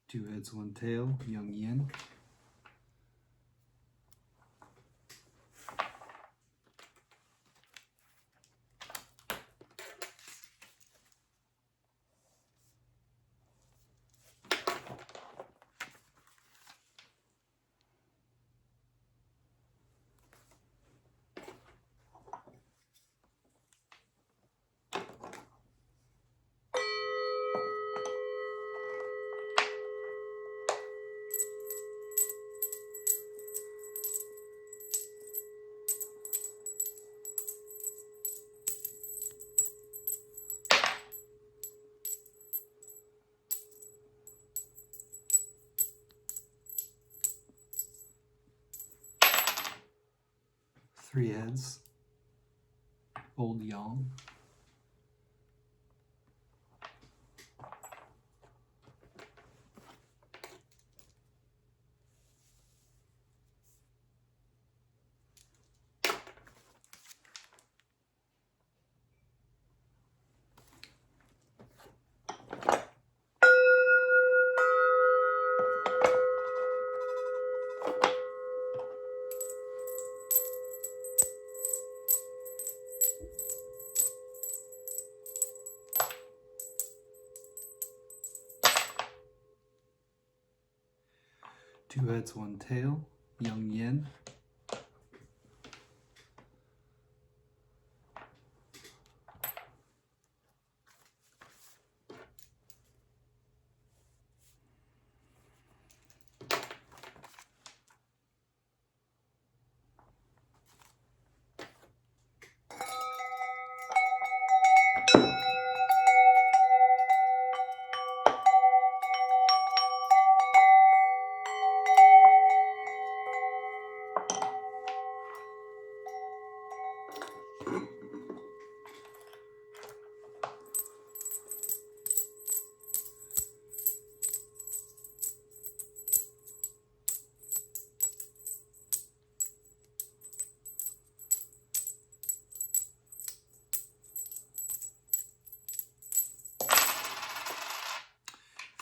Two heads, one tail, Yang Yin. Three heads, Old Yang. Two heads, one tail, Yang Yin.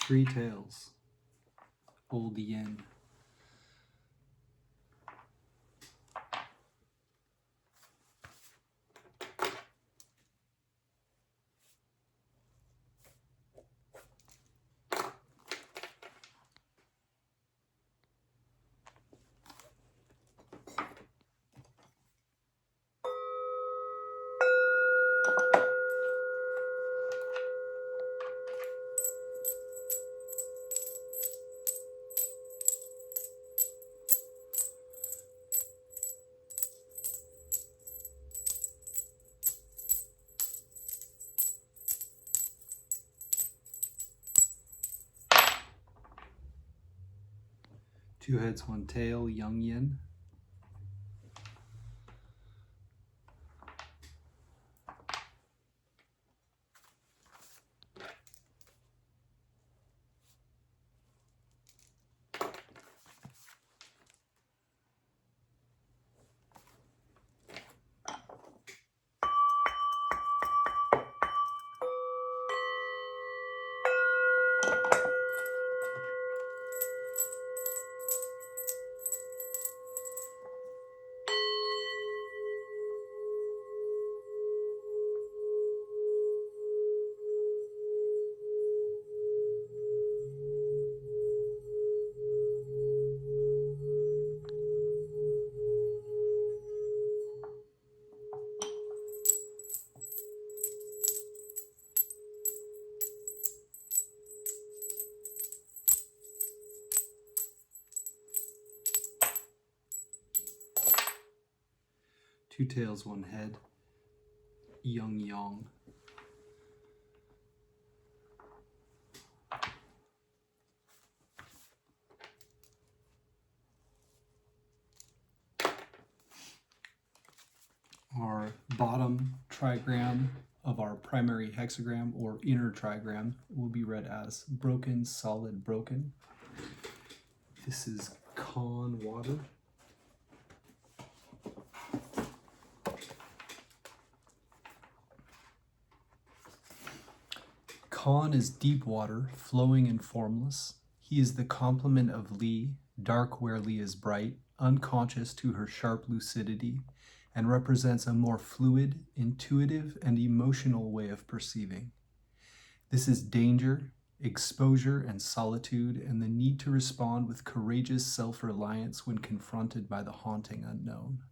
3 tails, old yin. Two heads, one tail, young yin. Two tails, one head, young yang. Our bottom trigram of our primary hexagram or inner trigram will be read as broken, solid, broken. This is Con water. Con is deep water, flowing and formless. He is the complement of Li, dark where Li is bright, unconscious to her sharp lucidity, and represents a more fluid, intuitive, and emotional way of perceiving. This is danger, exposure, and solitude, and the need to respond with courageous self-reliance when confronted by the haunting unknown.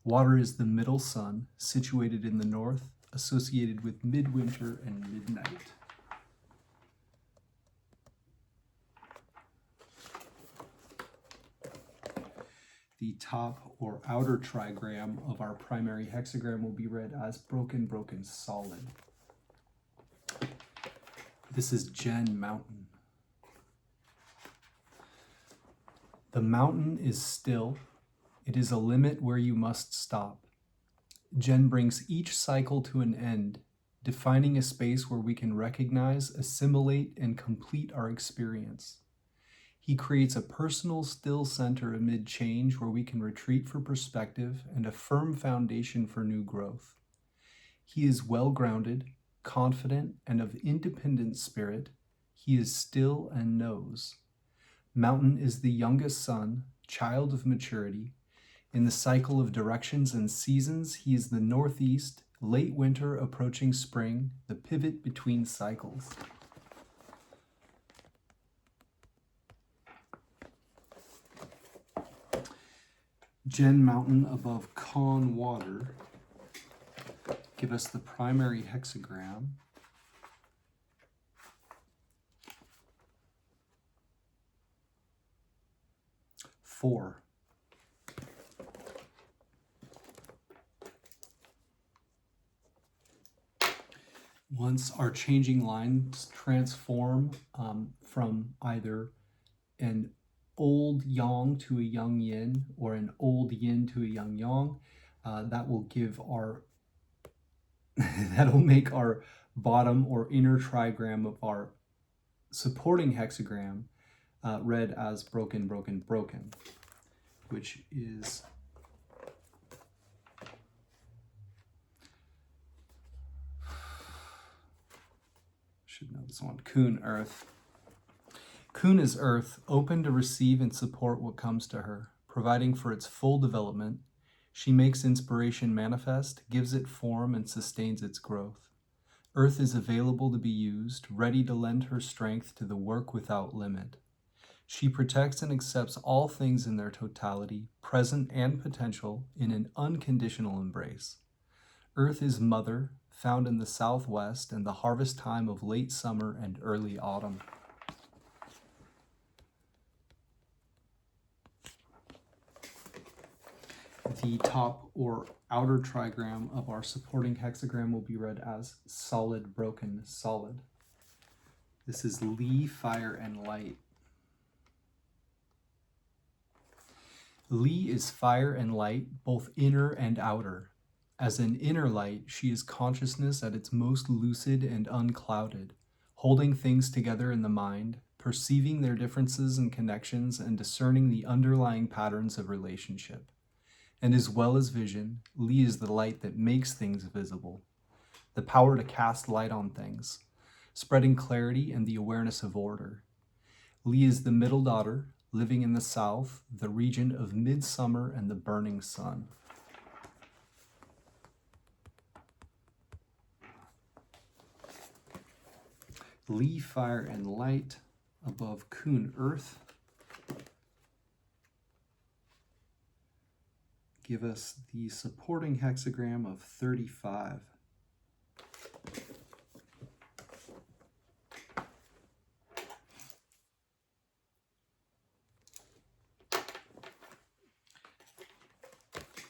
Water is the middle sun, situated in the north, associated with midwinter and midnight. The top or outer trigram of our primary hexagram will be read as broken, broken, solid. This is Gen Mountain. The mountain is still. It is a limit where you must stop. Gen brings each cycle to an end, defining a space where we can recognize, assimilate, and complete our experience. He creates a personal still center amid change where we can retreat for perspective and a firm foundation for new growth. He is well-grounded, confident, and of independent spirit. He is still and knows. Mountain is the youngest son, child of maturity. In the cycle of directions and seasons, he is the northeast, late winter approaching spring, the pivot between cycles. Gen Mountain above Con water give us the primary hexagram. Four. Once our changing lines transform from either an old yang to a young yin or an old yin to a young yang, that will give our that'll make our bottom or inner trigram of our supporting hexagram read as broken, broken, broken, which is should know this one, Kun Earth, Kun is earth, open to receive and support what comes to her, providing for its full development. She makes inspiration manifest, gives it form, and sustains its growth. Earth is available to be used, ready to lend her strength to the work without limit. She protects and accepts all things in their totality, present and potential, in an unconditional embrace. Earth is mother, found in the southwest and the harvest time of late summer and early autumn. The top or outer trigram of our supporting hexagram will be read as solid, broken, solid. This is Li, fire, and light. Li is fire and light, both inner and outer. As an inner light, she is consciousness at its most lucid and unclouded, holding things together in the mind, perceiving their differences and connections, and discerning the underlying patterns of relationship. And as well as vision, Li is the light that makes things visible, the power to cast light on things, spreading clarity and the awareness of order. Li is the middle daughter, living in the south, the region of midsummer and the burning sun. Li, fire, and light above Kun, earth. Give us the supporting hexagram of 35.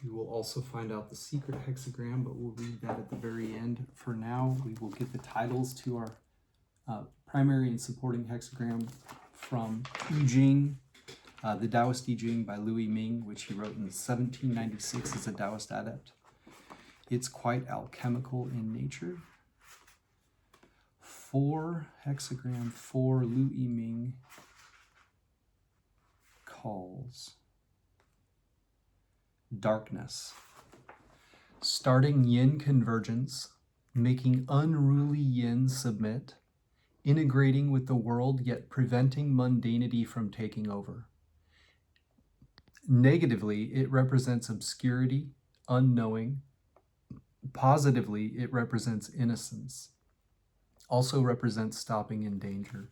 We will also find out the secret hexagram, but we'll read that at the very end. For now, we will get the titles to our primary and supporting hexagram from I Ching, the Taoist I Ching by Louis Ming, which he wrote in 1796 as a Taoist adept. It's quite alchemical in nature. Hexagram 4, Louis Ming calls darkness. Starting yin convergence, making unruly yin submit, integrating with the world yet preventing mundanity from taking over. Negatively, it represents obscurity, unknowing. Positively, it represents innocence. Also represents stopping in danger.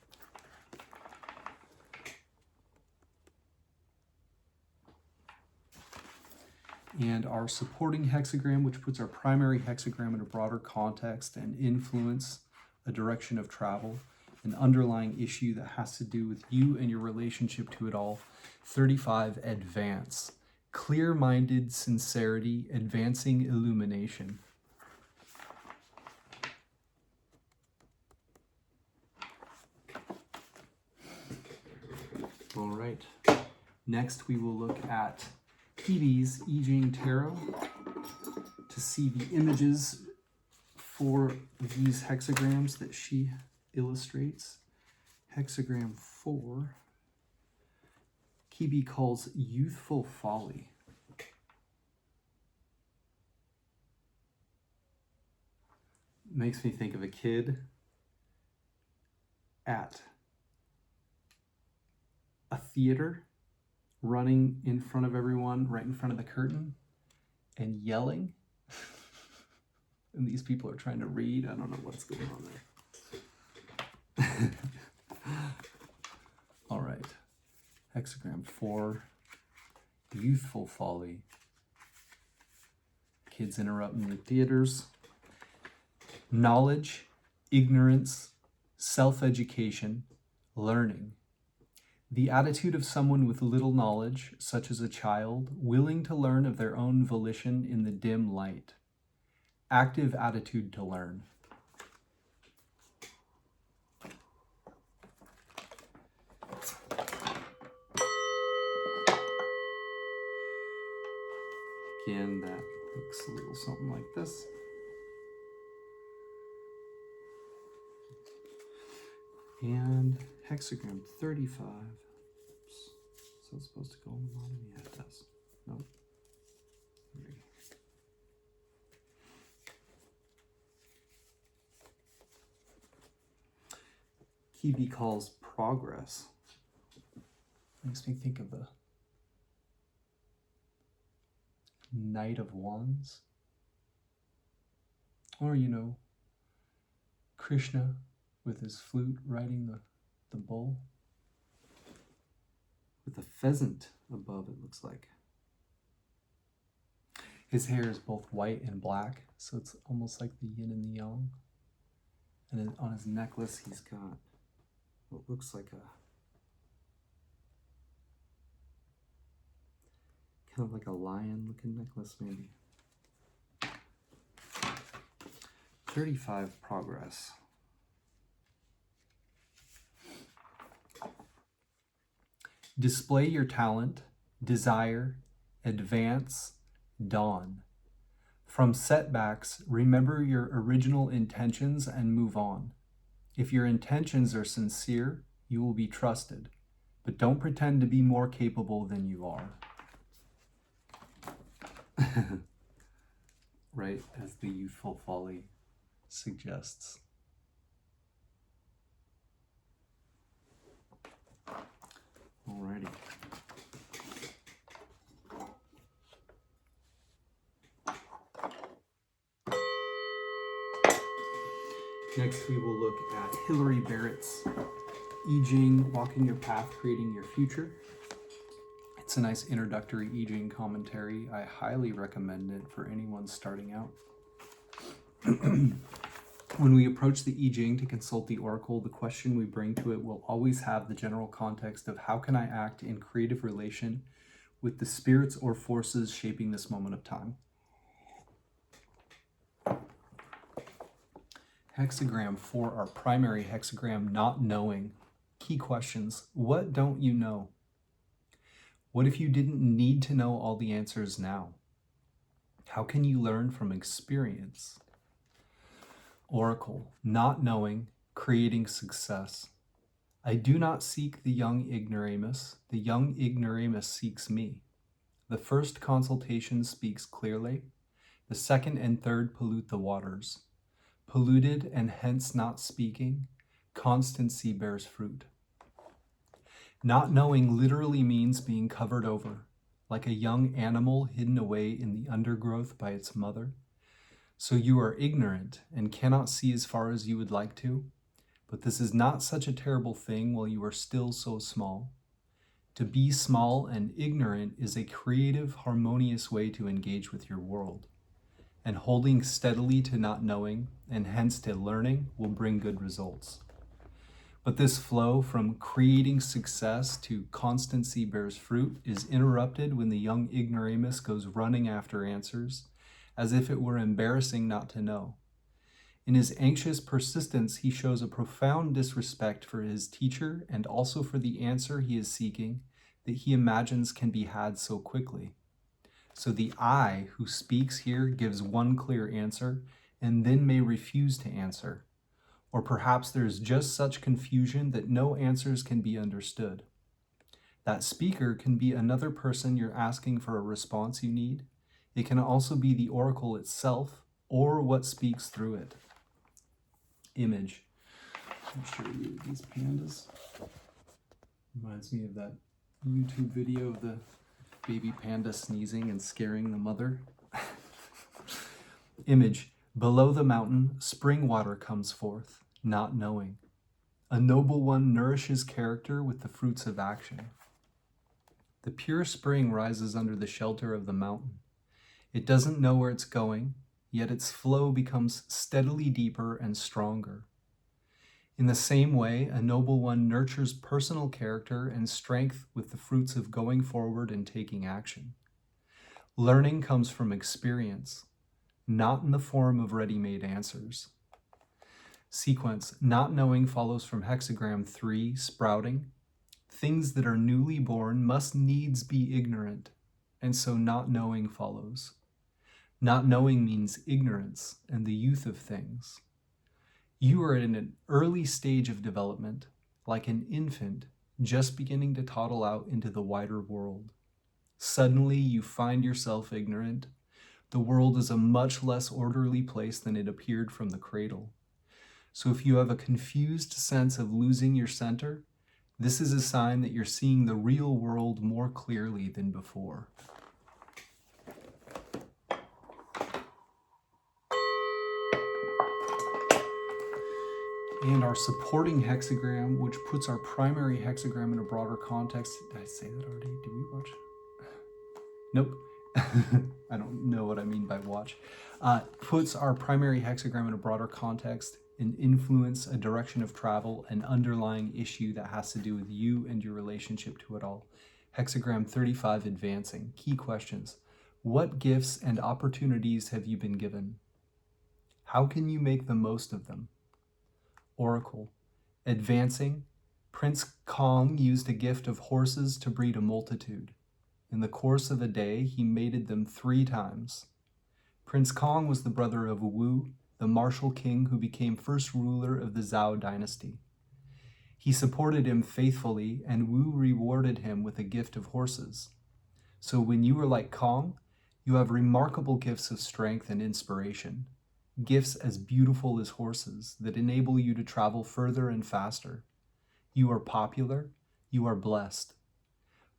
And our supporting hexagram, which puts our primary hexagram in a broader context and influence a direction of travel, an underlying issue that has to do with you and your relationship to it all. 35, advance. Clear-minded sincerity, advancing illumination. All right. Next, we will look at Kibi's I Ching Tarot to see the images for these hexagrams that she illustrates. Hexagram 4, Kibi calls youthful folly. Makes me think of a kid at a theater running in front of everyone, right in front of the curtain, and yelling. And these people are trying to read. I don't know what's going on there. All right. Hexagram 4, youthful folly. Kids interrupting the theaters. Knowledge, ignorance, self-education, learning. The attitude of someone with little knowledge, such as a child, willing to learn of their own volition in the dim light. Active attitude to learn. Again, that looks a little something like this. And hexagram 35. Oops. So it's supposed to go on the bottom? Yeah, it does. Nope. 3. Kibi calls progress. Makes me think of the Knight of Wands. Or, Krishna with his flute riding the bull. With a pheasant above, it looks like. His hair is both white and black, so it's almost like the yin and the yang. And then on his necklace, he's got what looks like kind of like a lion-looking necklace, maybe. 35 progress. Display your talent, desire, advance, dawn. From setbacks, remember your original intentions and move on. If your intentions are sincere, you will be trusted, but don't pretend to be more capable than you are. Right, as the youthful folly suggests. Alrighty. Next, we will look at Hilary Barrett's I Ching, Walking Your Path, Creating Your Future. It's a nice introductory I Ching commentary. I highly recommend it for anyone starting out. When we approach the I Ching to consult the Oracle, the question we bring to it will always have the general context of how can I act in creative relation with the spirits or forces shaping this moment of time. Hexagram 4, our primary hexagram, not knowing. Key questions. What don't you know? What if you didn't need to know all the answers now? How can you learn from experience? Oracle, not knowing, creating success. I do not seek the young ignoramus. The young ignoramus seeks me. The first consultation speaks clearly. The second and third pollute the waters. Polluted and hence not speaking, constancy bears fruit. Not knowing literally means being covered over, like a young animal hidden away in the undergrowth by its mother. So you are ignorant and cannot see as far as you would like to, but this is not such a terrible thing while you are still so small. To be small and ignorant is a creative, harmonious way to engage with your world. And holding steadily to not knowing, and hence to learning, will bring good results. But this flow from creating success to constancy bears fruit is interrupted when the young ignoramus goes running after answers, as if it were embarrassing not to know. In his anxious persistence, he shows a profound disrespect for his teacher and also for the answer he is seeking that he imagines can be had so quickly. So the I who speaks here gives one clear answer and then may refuse to answer. Or perhaps there is just such confusion that no answers can be understood. That speaker can be another person you're asking for a response you need. It can also be the oracle itself or what speaks through it. Image. I'll show you these pandas. Reminds me of that YouTube video of the baby panda sneezing and scaring the mother. Image. Below the mountain, spring water comes forth, not knowing. A noble one nourishes character with the fruits of action. The pure spring rises under the shelter of the mountain. It doesn't know where it's going, yet its flow becomes steadily deeper and stronger. In the same way, a noble one nurtures personal character and strength with the fruits of going forward and taking action. Learning comes from experience, not in the form of ready-made answers. Sequence, not knowing follows from hexagram 3, sprouting. Things that are newly born must needs be ignorant, and so not knowing follows. Not knowing means ignorance and the youth of things. You are in an early stage of development, like an infant just beginning to toddle out into the wider world. Suddenly you find yourself ignorant. The world is a much less orderly place than it appeared from the cradle. So if you have a confused sense of losing your center, This is a sign that you're seeing the real world more clearly than before. And our supporting hexagram, which puts our primary hexagram in a broader context. Did I say that already? Did we watch? Nope. I don't know what I mean by watch. Puts our primary hexagram in a broader context, an influence, a direction of travel, an underlying issue that has to do with you and your relationship to it all. Hexagram 35, advancing. Key questions. What gifts and opportunities have you been given? How can you make the most of them? Oracle. Advancing. Prince Kong used a gift of horses to breed a multitude. In the course of a day, he mated them 3 times. Prince Kong was the brother of Wu, the martial king who became first ruler of the Zhao dynasty. He supported him faithfully, and Wu rewarded him with a gift of horses. So when you are like Kong, you have remarkable gifts of strength and inspiration, gifts as beautiful as horses that enable you to travel further and faster. You are popular, you are blessed.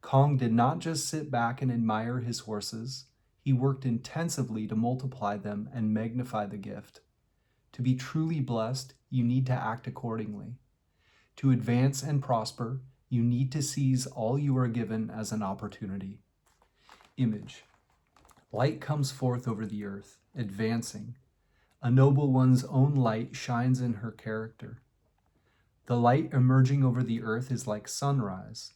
Kong did not just sit back and admire his horses, he worked intensively to multiply them and magnify the gift. To be truly blessed, you need to act accordingly. To advance and prosper, you need to seize all you are given as an opportunity. Image. Light comes forth over the earth, advancing. A noble one's own light shines in her character. The light emerging over the earth is like sunrise.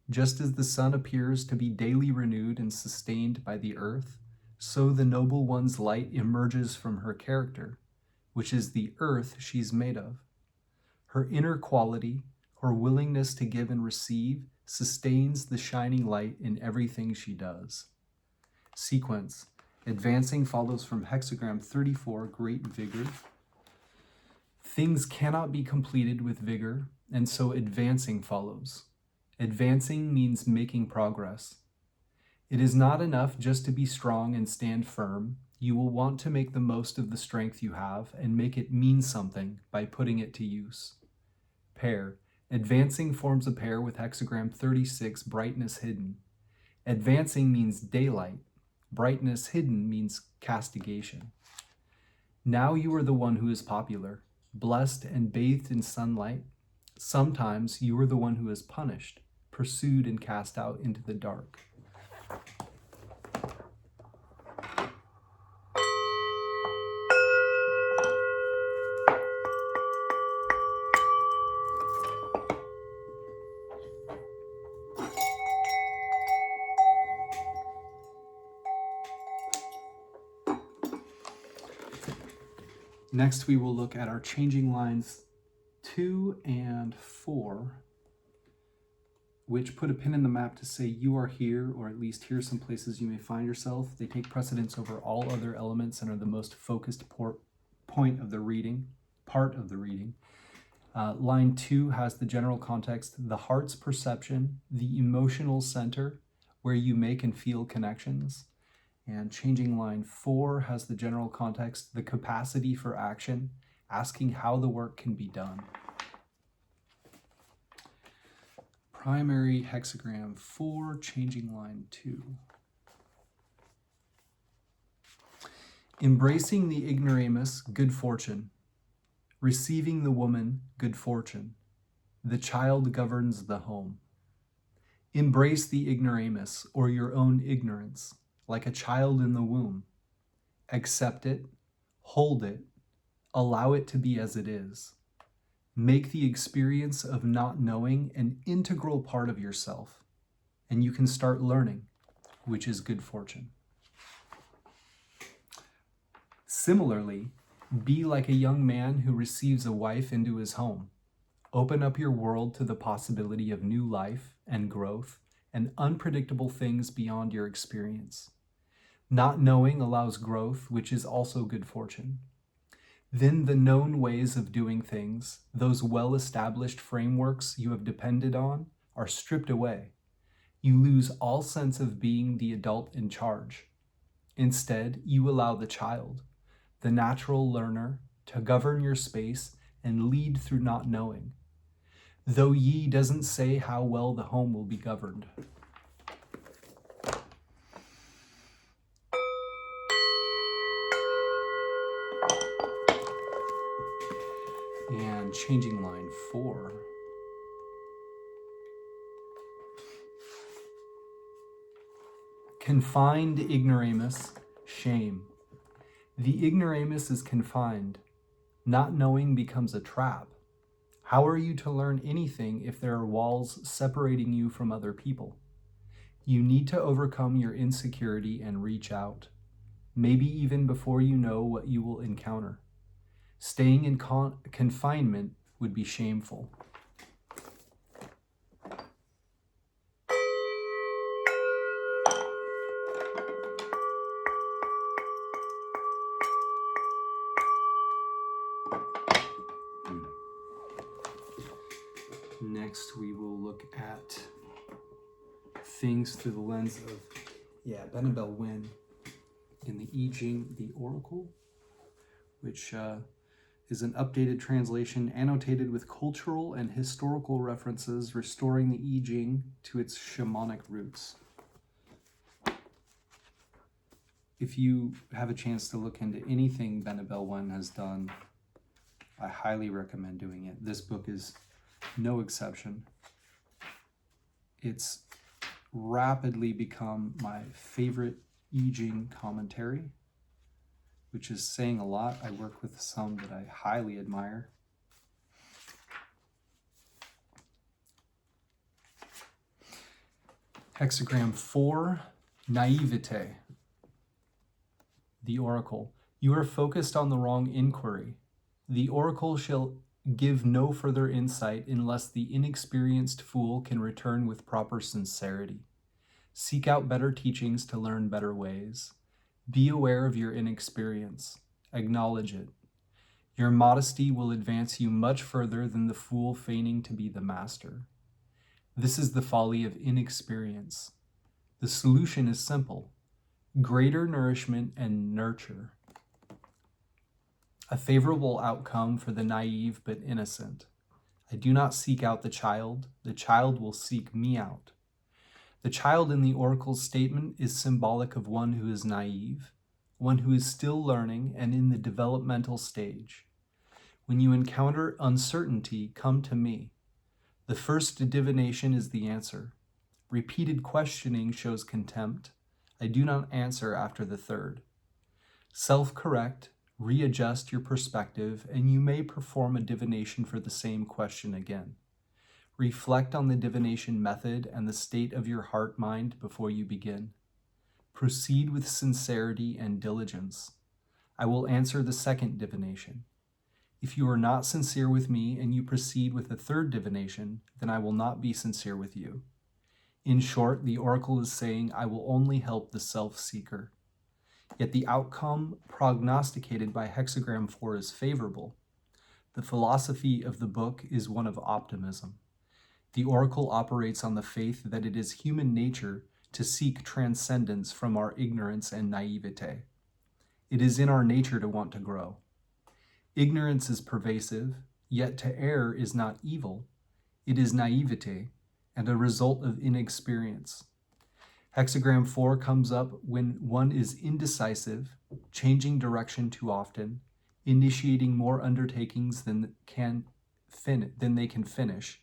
Just as the sun appears to be daily renewed and sustained by the earth, so the noble one's light emerges from her character, which is the earth she's made of. Her inner quality, her willingness to give and receive, sustains the shining light in everything she does. Sequence. Advancing follows from hexagram 34, great vigor. Things cannot be completed with vigor, and so advancing follows. Advancing means making progress. It is not enough just to be strong and stand firm. You will want to make the most of the strength you have and make it mean something by putting it to use. Pair. Advancing forms a pair with hexagram 36, brightness hidden. Advancing means daylight. Brightness hidden means castigation. Now you are the one who is popular, blessed and bathed in sunlight. Sometimes you are the one who is punished, pursued and cast out into the dark. Next, we will look at our changing lines 2 and 4, which put a pin in the map to say you are here, or at least here's some places you may find yourself. They take precedence over all other elements and are the most focused point of the reading, part of the reading. Line 2 has the general context, the heart's perception, the emotional center, where you make and feel connections. And changing line 4 has the general context, the capacity for action, asking how the work can be done. Primary hexagram 4, changing line 2. Embracing the ignoramus, good fortune. Receiving the woman, good fortune. The child governs the home. Embrace the ignoramus, or your own ignorance, like a child in the womb. Accept it, hold it, allow it to be as it is. Make the experience of not knowing an integral part of yourself, and you can start learning, which is good fortune. Similarly, be like a young man who receives a wife into his home. Open up your world to the possibility of new life and growth and unpredictable things beyond your experience. Not knowing allows growth, which is also good fortune. Then the known ways of doing things, those well-established frameworks you have depended on, are stripped away. You lose all sense of being the adult in charge. Instead, you allow the child, the natural learner, to govern your space and lead through not knowing. though Yi doesn't say how well the home will be governed. And changing line 4. Confined ignoramus, shame. The ignoramus is confined. Not knowing becomes a trap. How are you to learn anything if there are walls separating you from other people? You need to overcome your insecurity and reach out, maybe even before you know what you will encounter. Staying in confinement would be shameful. Next, we will look at things through the lens of, Bicameral Mind in the I Ching The Oracle, which is an updated translation annotated with cultural and historical references, restoring the I Ching to its shamanic roots. If you have a chance to look into anything Bicameral Mind has done, I highly recommend doing it. This book is no exception. It's rapidly become my favorite I Ching commentary, which is saying a lot. I work with some that I highly admire. Hexagram 4, naivete. The Oracle. You are focused on the wrong inquiry. The Oracle shall give no further insight unless the inexperienced fool can return with proper sincerity. Seek out better teachings to learn better ways. Be aware of your inexperience. Acknowledge it. Your modesty will advance you much further than the fool feigning to be the master. This is the folly of inexperience. The solution is simple: greater nourishment and nurture. A favorable outcome for the naive but innocent. I do not seek out the child will seek me out. The child in the Oracle's statement is symbolic of one who is naive, one who is still learning and in the developmental stage. When you encounter uncertainty, come to me. The first divination is the answer. Repeated questioning shows contempt. I do not answer after the third. Self-correct, readjust your perspective, and you may perform a divination for the same question again. Reflect on the divination method and the state of your heart-mind before you begin. Proceed with sincerity and diligence. I will answer the second divination. If you are not sincere with me and you proceed with a third divination, then I will not be sincere with you. In short, the Oracle is saying, I will only help the self-seeker. Yet the outcome prognosticated by Hexagram 4 is favorable. The philosophy of the book is one of optimism. The Oracle operates on the faith that it is human nature to seek transcendence from our ignorance and naivete. It is in our nature to want to grow. Ignorance is pervasive, yet to err is not evil. It is naivete and a result of inexperience. Hexagram 4 comes up when one is indecisive, changing direction too often, initiating more undertakings than they can finish,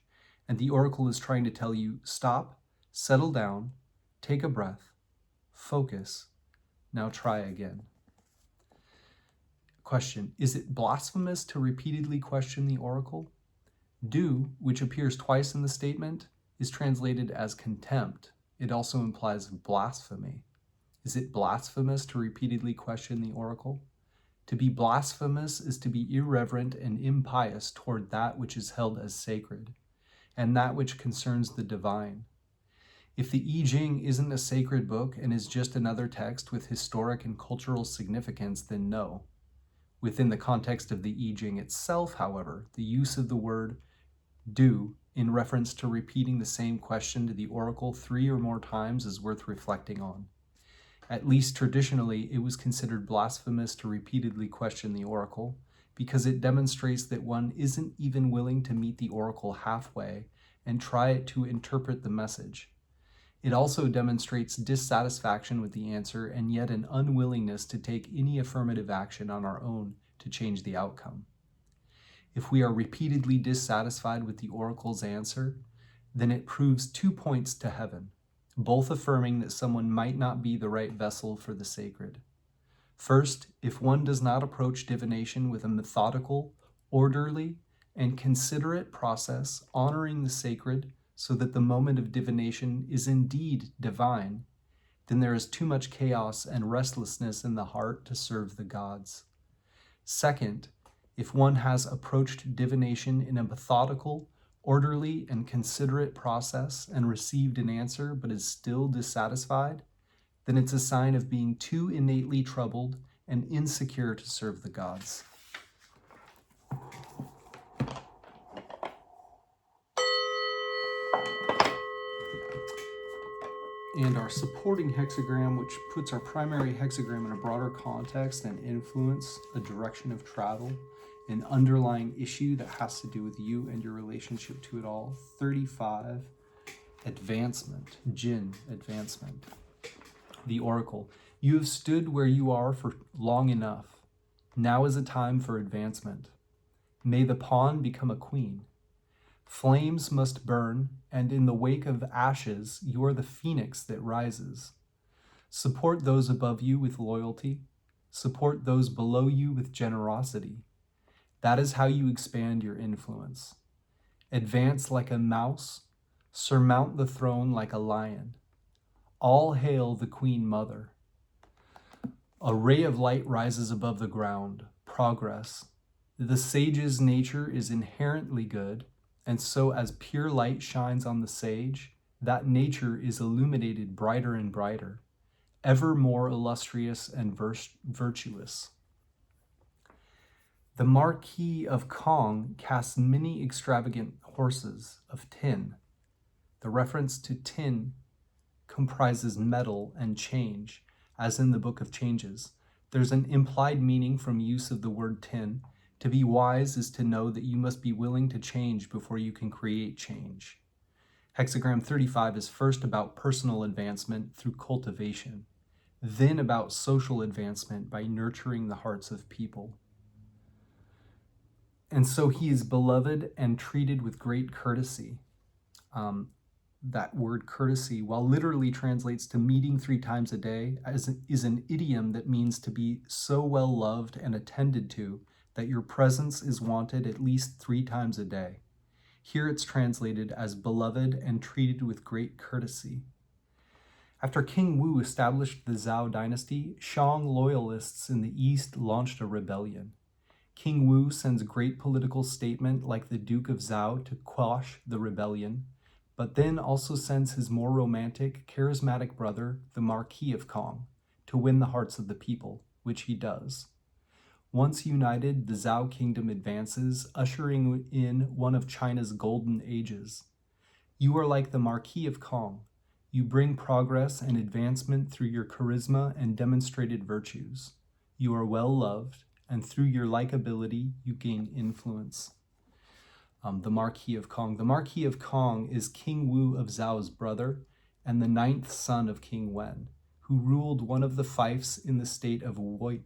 and the Oracle is trying to tell you, stop, settle down, take a breath, focus, now try again. Question: is it blasphemous to repeatedly question the Oracle? Do, which appears twice in the statement, is translated as contempt. It also implies blasphemy. Is it blasphemous to repeatedly question the Oracle? To be blasphemous is to be irreverent and impious toward that which is held as sacred, and that which concerns the divine. If the I Ching isn't a sacred book and is just another text with historic and cultural significance, then no. Within the context of the I Ching itself, however, the use of the word do in reference to repeating the same question to the Oracle 3 or more times is worth reflecting on. At least traditionally, it was considered blasphemous to repeatedly question the Oracle, because it demonstrates that one isn't even willing to meet the oracle halfway and try to interpret the message. It also demonstrates dissatisfaction with the answer and yet an unwillingness to take any affirmative action on our own to change the outcome. If we are repeatedly dissatisfied with the oracle's answer, then it proves 2 points to heaven, both affirming that someone might not be the right vessel for the sacred. First, if one does not approach divination with a methodical, orderly, and considerate process, honoring the sacred so that the moment of divination is indeed divine, then there is too much chaos and restlessness in the heart to serve the gods. Second, if one has approached divination in a methodical, orderly, and considerate process and received an answer but is still dissatisfied, then it's a sign of being too innately troubled and insecure to serve the gods. And our supporting hexagram, which puts our primary hexagram in a broader context and influence, a direction of travel, an underlying issue that has to do with you and your relationship to it all. 35, advancement, Jin, advancement. The oracle, you have stood where you are for long enough. Now is a time for advancement. May the pawn become a queen. Flames must burn, and in the wake of ashes, you are the phoenix that rises. Support those above you with loyalty. Support those below you with generosity. That is how you expand your influence. Advance like a mouse. Surmount the throne like a lion. All hail the Queen Mother. A ray of light rises above the ground. Progress. The sage's nature is inherently good, and so as pure light shines on the sage, that nature is illuminated brighter and brighter, ever more illustrious and virtuous. The Marquis of Kong casts many extravagant horses of tin. The reference to tin comprises metal and change, as in the Book of Changes. There's an implied meaning from use of the word tin. To be wise is to know that you must be willing to change before you can create change. Hexagram 35 is first about personal advancement through cultivation, then about social advancement by nurturing the hearts of people. And so he is beloved and treated with great courtesy. That word courtesy, while literally translates to meeting 3 times a day, is an idiom that means to be so well loved and attended to that your presence is wanted at least 3 times a day. Here it's translated as beloved and treated with great courtesy. After King Wu established the Zhou dynasty, Shang loyalists in the East launched a rebellion. King Wu sends a great political statement like the Duke of Zhou to quash the rebellion, but then also sends his more romantic, charismatic brother, the Marquis of Kong, to win the hearts of the people, which he does. Once united, the Zhou kingdom advances, ushering in one of China's golden ages. You are like the Marquis of Kong. You bring progress and advancement through your charisma and demonstrated virtues. You are well loved, and through your likability, you gain influence. The Marquis of Kong. The Marquis of Kong is King Wu of Zhao's brother and the 9th son of King Wen, who ruled one of the fiefs in the state of Wei,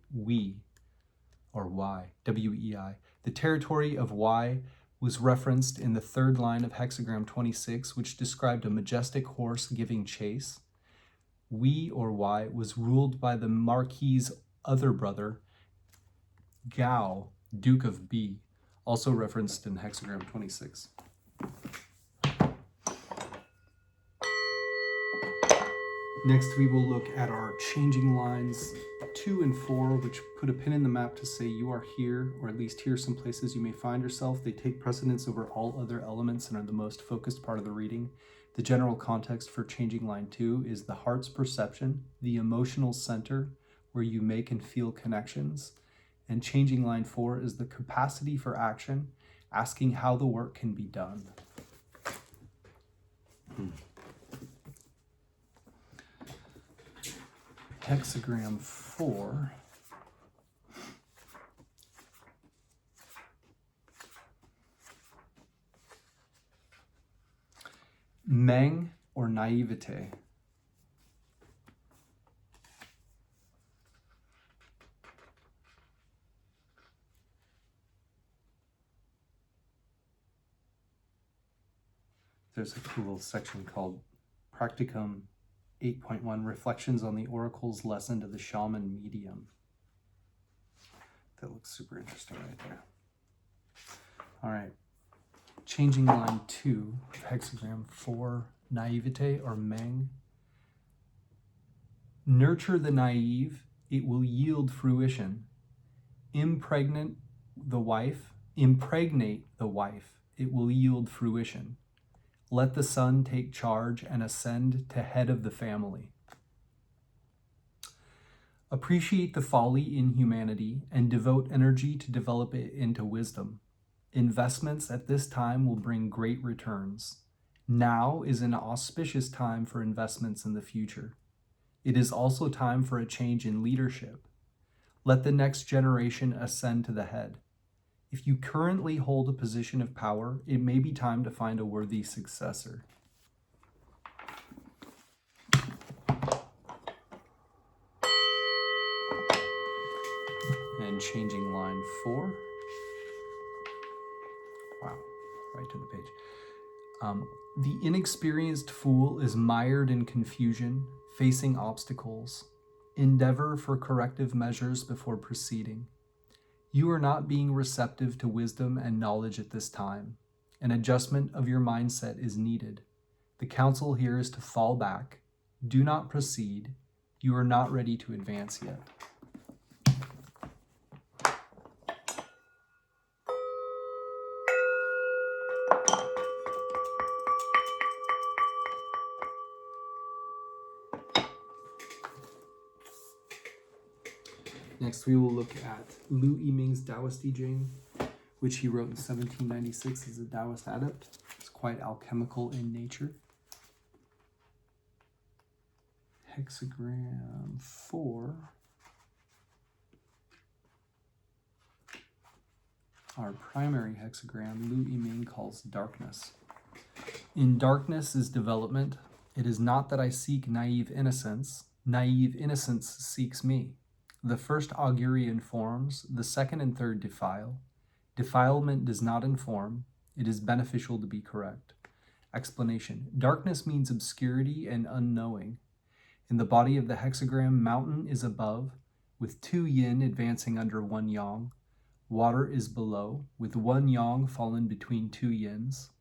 or Wei, W-E-I. The territory of Wei was referenced in the 3rd line of Hexagram 26, which described a majestic horse giving chase. Wei, or Wei, was ruled by the Marquis's other brother, Gao, Duke of Bi, also referenced in Hexagram 26. Next, we will look at our changing lines 2 and 4, which put a pin in the map to say you are here, or at least here are some places you may find yourself. They take precedence over all other elements and are the most focused part of the reading. The general context for changing line 2 is the heart's perception, the emotional center where you make and feel connections. And changing line 4 is the capacity for action, asking how the work can be done. Hexagram 4 Meng or naivete. There's a cool section called Practicum 8.1, Reflections on the Oracle's Lesson to the Shaman Medium. That looks super interesting right there. All right. Changing line 2 of hexagram 4, naivete or Meng. Nurture the naive, it will yield fruition. Impregnate the wife, it will yield fruition. Let the son take charge and ascend to head of the family. Appreciate the folly in humanity and devote energy to develop it into wisdom. Investments at this time will bring great returns. Now is an auspicious time for investments in the future. It is also time for a change in leadership. Let the next generation ascend to the head. If you currently hold a position of power, it may be time to find a worthy successor. And changing line 4. Wow, right to the page. The inexperienced fool is mired in confusion, facing obstacles. Endeavor for corrective measures before proceeding. You are not being receptive to wisdom and knowledge at this time. An adjustment of your mindset is needed. The counsel here is to fall back. Do not proceed. You are not ready to advance yet. Next, we will look at Lu Yiming's Taoist I Ching, which he wrote in 1796 as a Taoist adept. It's quite alchemical in nature. Hexagram 4. Our primary hexagram, Lu Yiming calls darkness. In darkness is development. It is not that I seek naive innocence. Naive innocence seeks me. The first augury informs, the second and third defile. Defilement does not inform. It is beneficial to be correct. Explanation. Darkness means obscurity and unknowing. In the body of the hexagram, mountain is above, with 2 yin advancing under 1 yang. Water is below, with 1 yang fallen between 2 yins.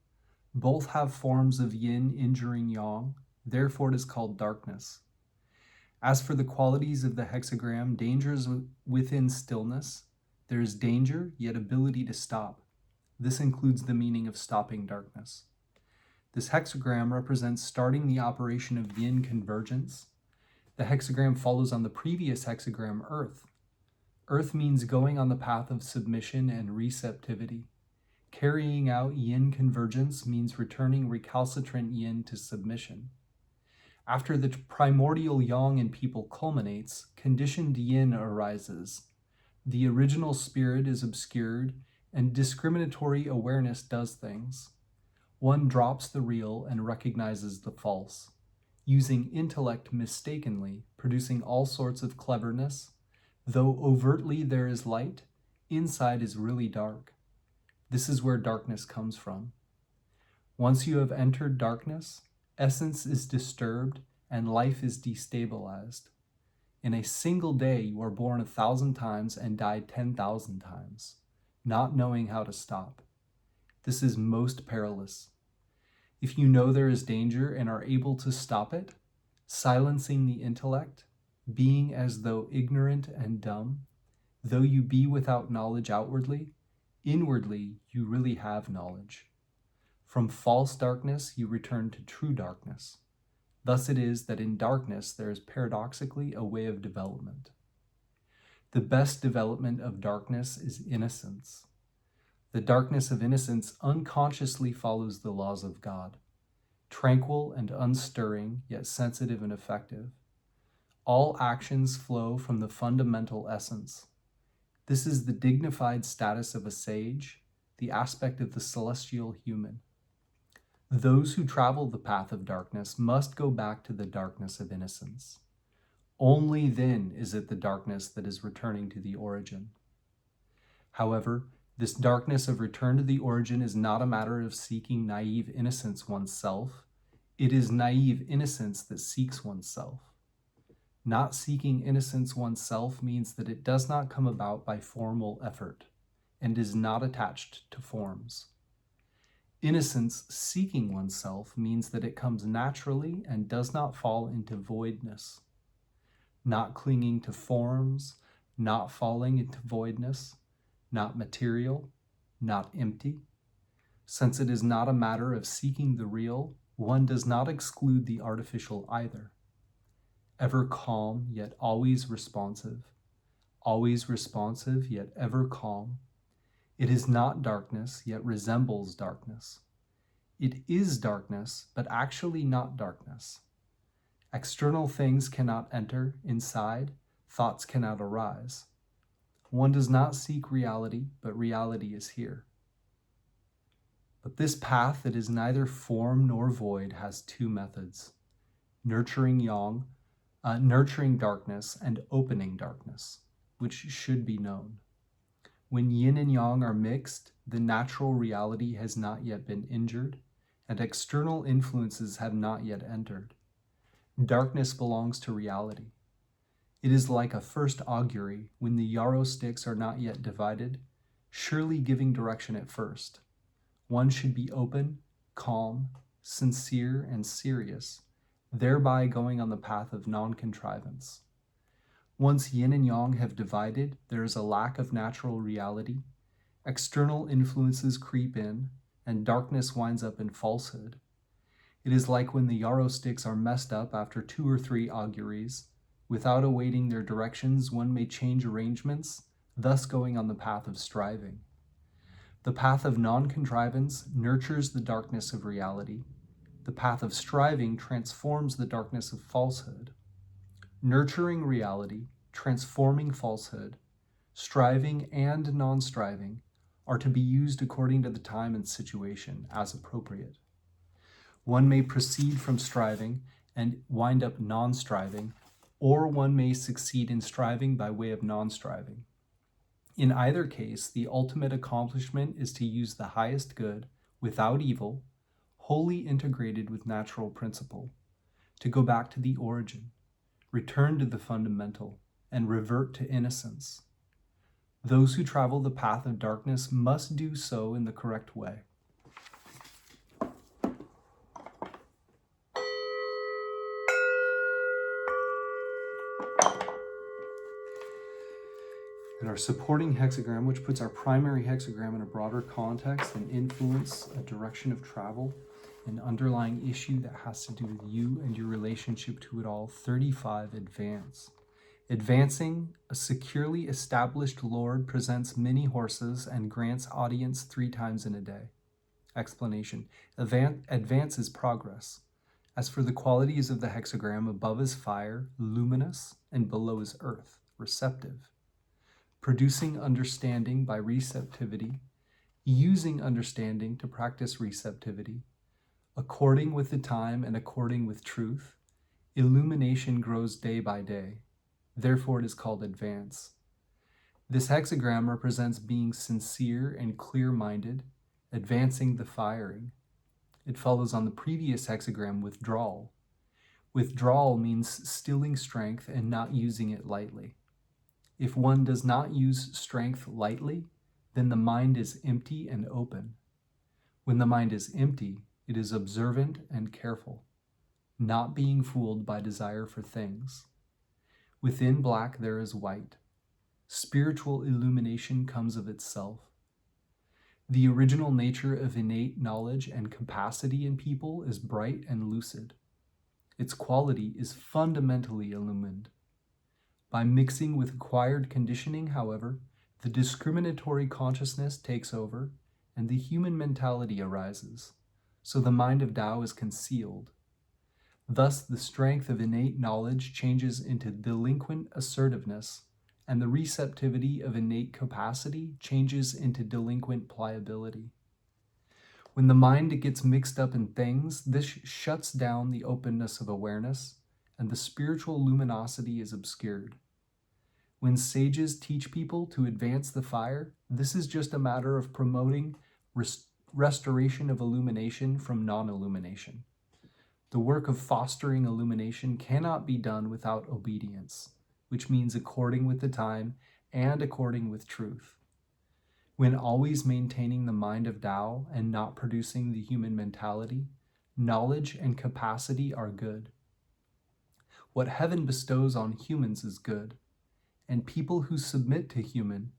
Both have forms of yin injuring yang, therefore it is called darkness. As for the qualities of the hexagram, danger is within stillness. There is danger, yet ability to stop. This includes the meaning of stopping darkness. This hexagram represents starting the operation of yin convergence. The hexagram follows on the previous hexagram, earth. Earth means going on the path of submission and receptivity. Carrying out yin convergence means returning recalcitrant yin to submission. After the primordial yang in people culminates, conditioned yin arises. The original spirit is obscured, and discriminatory awareness does things. One drops the real and recognizes the false, using intellect mistakenly, producing all sorts of cleverness. Though overtly there is light, inside is really dark. This is where darkness comes from. Once you have entered darkness, essence is disturbed and life is destabilized. In a single day, you are born 1,000 times and die 10,000 times, not knowing how to stop. This is most perilous. If you know there is danger and are able to stop it, silencing the intellect, being as though ignorant and dumb, though you be without knowledge outwardly, inwardly you really have knowledge. From false darkness you return to true darkness. Thus it is that in darkness there is paradoxically a way of development. The best development of darkness is innocence. The darkness of innocence unconsciously follows the laws of God, tranquil and unstirring, yet sensitive and effective. All actions flow from the fundamental essence. This is the dignified status of a sage, the aspect of the celestial human. Those who travel the path of darkness must go back to the darkness of innocence. Only then is it the darkness that is returning to the origin. However, this darkness of return to the origin is not a matter of seeking naive innocence oneself. It is naive innocence that seeks oneself. Not seeking innocence oneself means that it does not come about by formal effort and is not attached to forms. Innocence seeking oneself means that it comes naturally and does not fall into voidness. Not clinging to forms, not falling into voidness, not material, not empty. Since it is not a matter of seeking the real, one does not exclude the artificial either. Ever calm, yet always responsive yet ever calm. It is not darkness, yet resembles darkness. It is darkness, but actually not darkness. External things cannot enter inside, thoughts cannot arise. One does not seek reality, but reality is here. But this path that is neither form nor void has two methods: nurturing darkness and opening darkness, which should be known. When yin and yang are mixed, the natural reality has not yet been injured, and external influences have not yet entered. Darkness belongs to reality. It is like a first augury when the yarrow sticks are not yet divided, surely giving direction at first. One should be open, calm, sincere, and serious, thereby going on the path of non-contrivance. Once yin and yang have divided, there is a lack of natural reality. External influences creep in, and darkness winds up in falsehood. It is like when the yarrow sticks are messed up after 2 or 3 auguries. Without awaiting their directions, one may change arrangements, thus going on the path of striving. The path of non-contrivance nurtures the darkness of reality. The path of striving transforms the darkness of falsehood. Nurturing reality, transforming falsehood, striving and non-striving are to be used according to the time and situation as appropriate. One may proceed from striving and wind up non-striving, or one may succeed in striving by way of non-striving. In either case, the ultimate accomplishment is to use the highest good without evil, wholly integrated with natural principle, to go back to the origin, return to the fundamental, and revert to innocence. Those who travel the path of darkness must do so in the correct way. And our supporting hexagram, which puts our primary hexagram in a broader context and influence a direction of travel, an underlying issue that has to do with you and your relationship to it all. 35, advance. Advancing, a securely established lord presents many horses and grants audience 3 times in a day. Explanation. Advance is progress. As for the qualities of the hexagram, above is fire, luminous, and below is earth, receptive. Producing understanding by receptivity, using understanding to practice receptivity, according with the time and according with truth, illumination grows day by day. Therefore it is called advance. This hexagram represents being sincere and clear-minded, advancing the firing. It follows on the previous hexagram, withdrawal. Withdrawal means stilling strength and not using it lightly. If one does not use strength lightly, then the mind is empty and open. When the mind is empty, it is observant and careful, not being fooled by desire for things. Within black there is white. Spiritual illumination comes of itself. The original nature of innate knowledge and capacity in people is bright and lucid. Its quality is fundamentally illumined. By mixing with acquired conditioning, however, the discriminatory consciousness takes over and the human mentality arises, so the mind of Tao is concealed. Thus, the strength of innate knowledge changes into delinquent assertiveness, and the receptivity of innate capacity changes into delinquent pliability. When the mind gets mixed up in things, this shuts down the openness of awareness, and the spiritual luminosity is obscured. When sages teach people to advance the fire, this is just a matter of promoting restoration of illumination from non-illumination. The work of fostering illumination cannot be done without obedience, which means according with the time and according with truth. When always maintaining the mind of Tao and not producing the human mentality, knowledge and capacity are good. What heaven bestows on humans is good, and people who submit to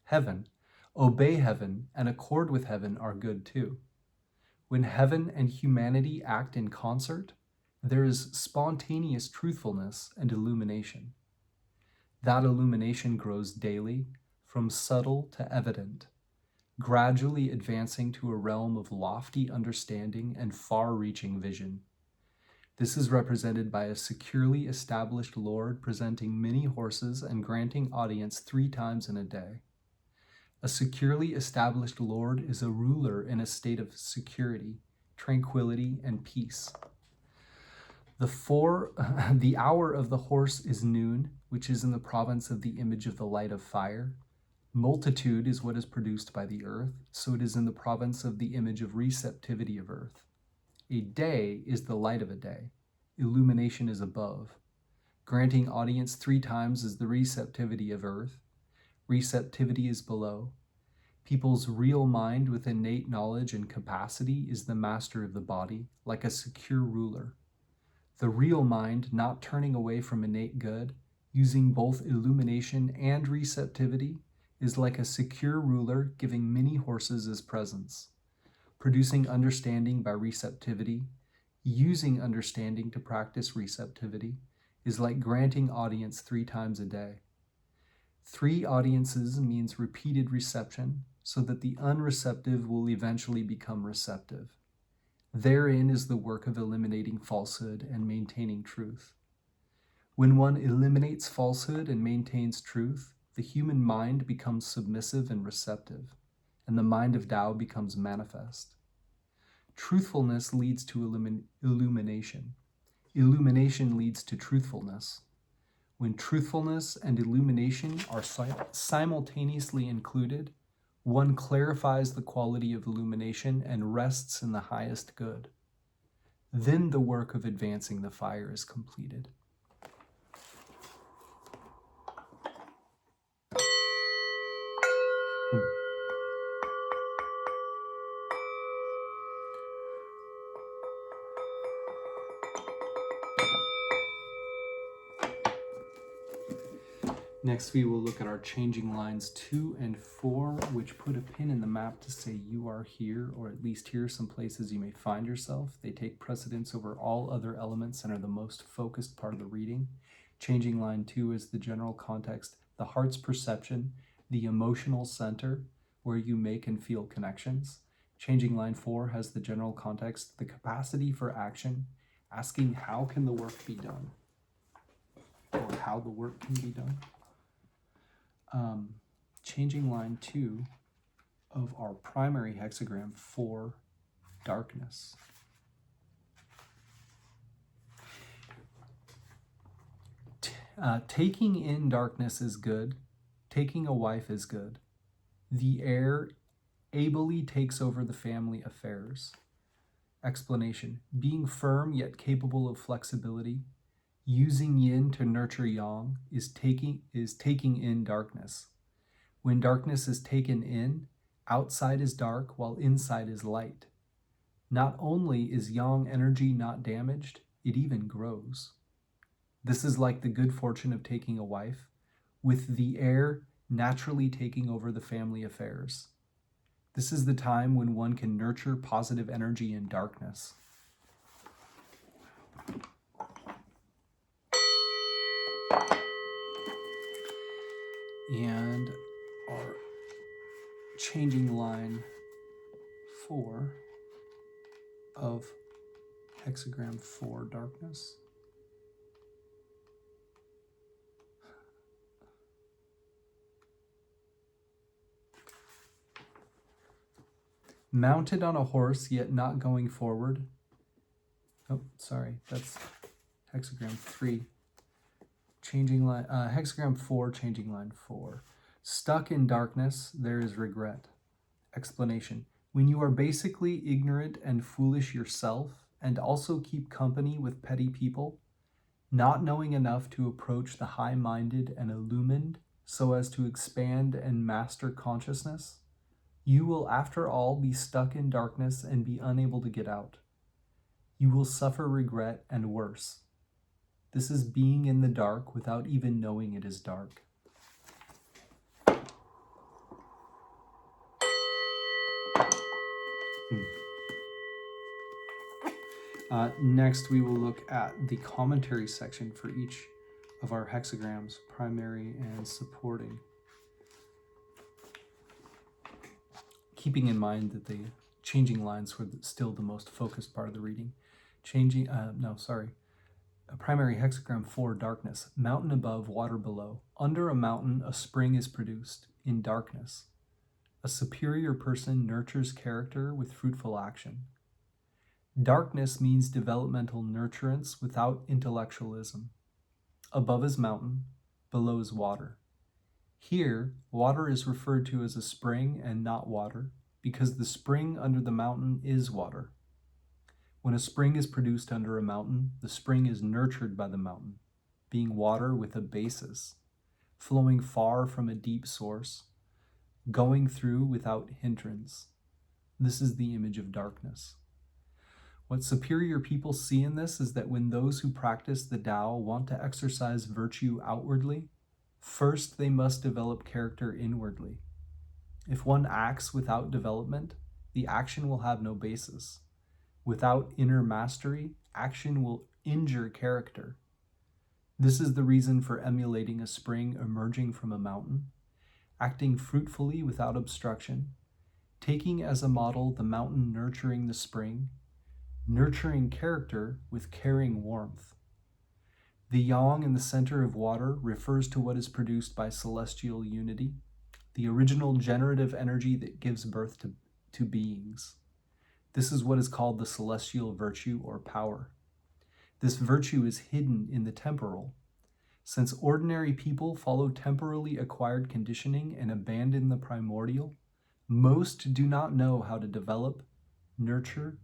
heaven, obey heaven, and accord with heaven are good too. When heaven and humanity act in concert, there is spontaneous truthfulness and illumination. That illumination grows daily, from subtle to evident, gradually advancing to a realm of lofty understanding and far-reaching vision. This is represented by a securely established Lord presenting many horses and granting audience 3 times in a day. A securely established Lord is a ruler in a state of security, tranquility, and peace. The hour of the horse is noon, which is in the province of the image of the light of fire. Multitude is what is produced by the earth, so it is in the province of the image of receptivity of earth. A day is the light of a day. Illumination is above. Granting audience 3 times is the receptivity of earth. Receptivity is below. People's real mind with innate knowledge and capacity is the master of the body, like a secure ruler. The real mind, not turning away from innate good, using both illumination and receptivity, is like a secure ruler giving many horses as presents. Producing understanding by receptivity, using understanding to practice receptivity, is like granting audience 3 times a day. 3 audiences means repeated reception, so that the unreceptive will eventually become receptive. Therein is the work of eliminating falsehood and maintaining truth. When one eliminates falsehood and maintains truth, the human mind becomes submissive and receptive, and the mind of Tao becomes manifest. Truthfulness leads to illumination. Illumination leads to truthfulness. When truthfulness and illumination are simultaneously included, one clarifies the quality of illumination and rests in the highest good. Then the work of advancing the fire is completed. Next, we will look at our changing lines 2 and 4, which put a pin in the map to say you are here, or at least here are some places you may find yourself. They take precedence over all other elements and are the most focused part of the reading. Changing line 2 is the general context, the heart's perception, the emotional center, where you make and feel connections. Changing line 4 has the general context, the capacity for action, asking how can the work be done, or how the work can be done. Changing line 2 of our primary hexagram 4, darkness. Taking in darkness is good. Taking a wife is good. The heir ably takes over the family affairs. Explanation. Being firm yet capable of flexibility, using yin to nurture yang is taking in darkness. When darkness is taken in, outside is dark while inside is light. Not only is yang energy not damaged, it even grows. This is like the good fortune of taking a wife, with the heir naturally taking over the family affairs. This is the time when one can nurture positive energy in darkness. And our changing line 4 of hexagram 4, darkness. Mounted on a horse, yet not going forward. Oh, sorry, that's hexagram 3. Changing line, hexagram 4, changing line 4. Stuck in darkness, there is regret. Explanation. When you are basically ignorant and foolish yourself, and also keep company with petty people, not knowing enough to approach the high-minded and illumined so as to expand and master consciousness, you will after all be stuck in darkness and be unable to get out. You will suffer regret and worse. This is being in the dark without even knowing it is dark. Next, we will look at the commentary section for each of our hexagrams, primary and supporting. Keeping in mind that the changing lines were still the most focused part of the reading. A primary hexagram 4, darkness. Mountain above, water below. Under a mountain, a spring is produced in darkness. A superior person nurtures character with fruitful action. Darkness means developmental nurturance without intellectualism. Above is mountain, below is water. Here, water is referred to as a spring and not water, because the spring under the mountain is water. When a spring is produced under a mountain, the spring is nurtured by the mountain, being water with a basis, flowing far from a deep source, going through without hindrance. This is the image of darkness. What superior people see in this is that when those who practice the Tao want to exercise virtue outwardly, first they must develop character inwardly. If one acts without development, the action will have no basis. Without inner mastery, action will injure character. This is the reason for emulating a spring emerging from a mountain, acting fruitfully without obstruction, taking as a model the mountain nurturing the spring, nurturing character with caring warmth. The yang in the center of water refers to what is produced by celestial unity, the original generative energy that gives birth to beings. This is what is called the celestial virtue or power. This virtue is hidden in the temporal. Since ordinary people follow temporally acquired conditioning and abandon the primordial, most do not know how to develop, nurture,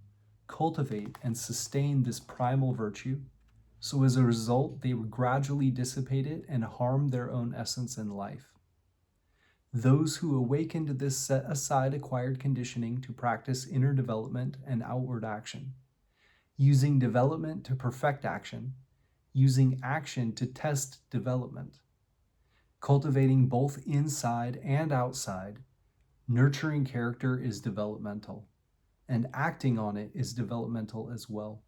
cultivate, and sustain this primal virtue, so as a result, they gradually dissipate it and harm their own essence in life. Those who awaken to this set aside acquired conditioning to practice inner development and outward action, using development to perfect action, using action to test development, cultivating both inside and outside, nurturing character is developmental, and acting on it is developmental as well.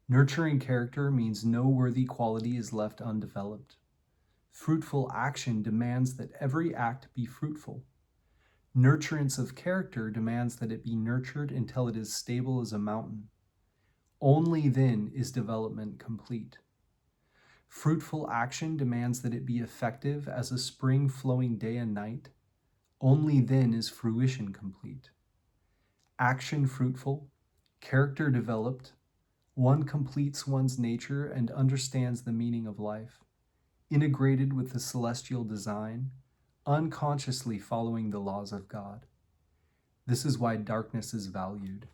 Nurturing character means no worthy quality is left undeveloped. Fruitful action demands that every act be fruitful. Nurturance of character demands that it be nurtured until it is stable as a mountain. Only then is development complete. Fruitful action demands that it be effective as a spring flowing day and night. Only then is fruition complete. Action fruitful, character developed, one completes one's nature and understands the meaning of life, integrated with the celestial design, unconsciously following the laws of God. This is why darkness is valued.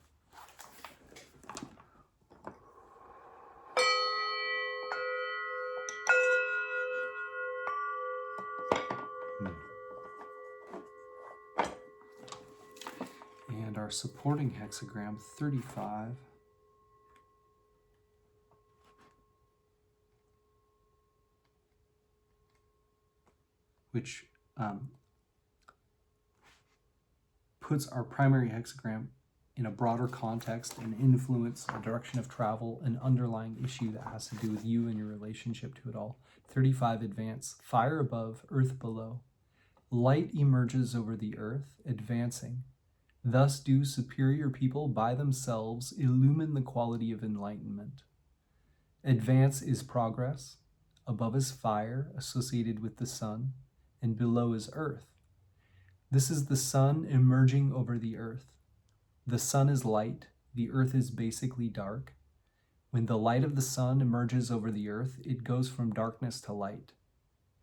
And our supporting hexagram 35. Which puts our primary hexagram in a broader context and influence, a direction of travel, an underlying issue that has to do with you and your relationship to it all. 35, advance. Fire above, earth below. Light emerges over the earth, advancing. Thus do superior people by themselves illumine the quality of enlightenment. Advance is progress. Above is fire, associated with the sun, and below is earth. This is the sun emerging over the earth. The sun is light, the earth is basically dark. When the light of the sun emerges over the earth, it goes from darkness to light.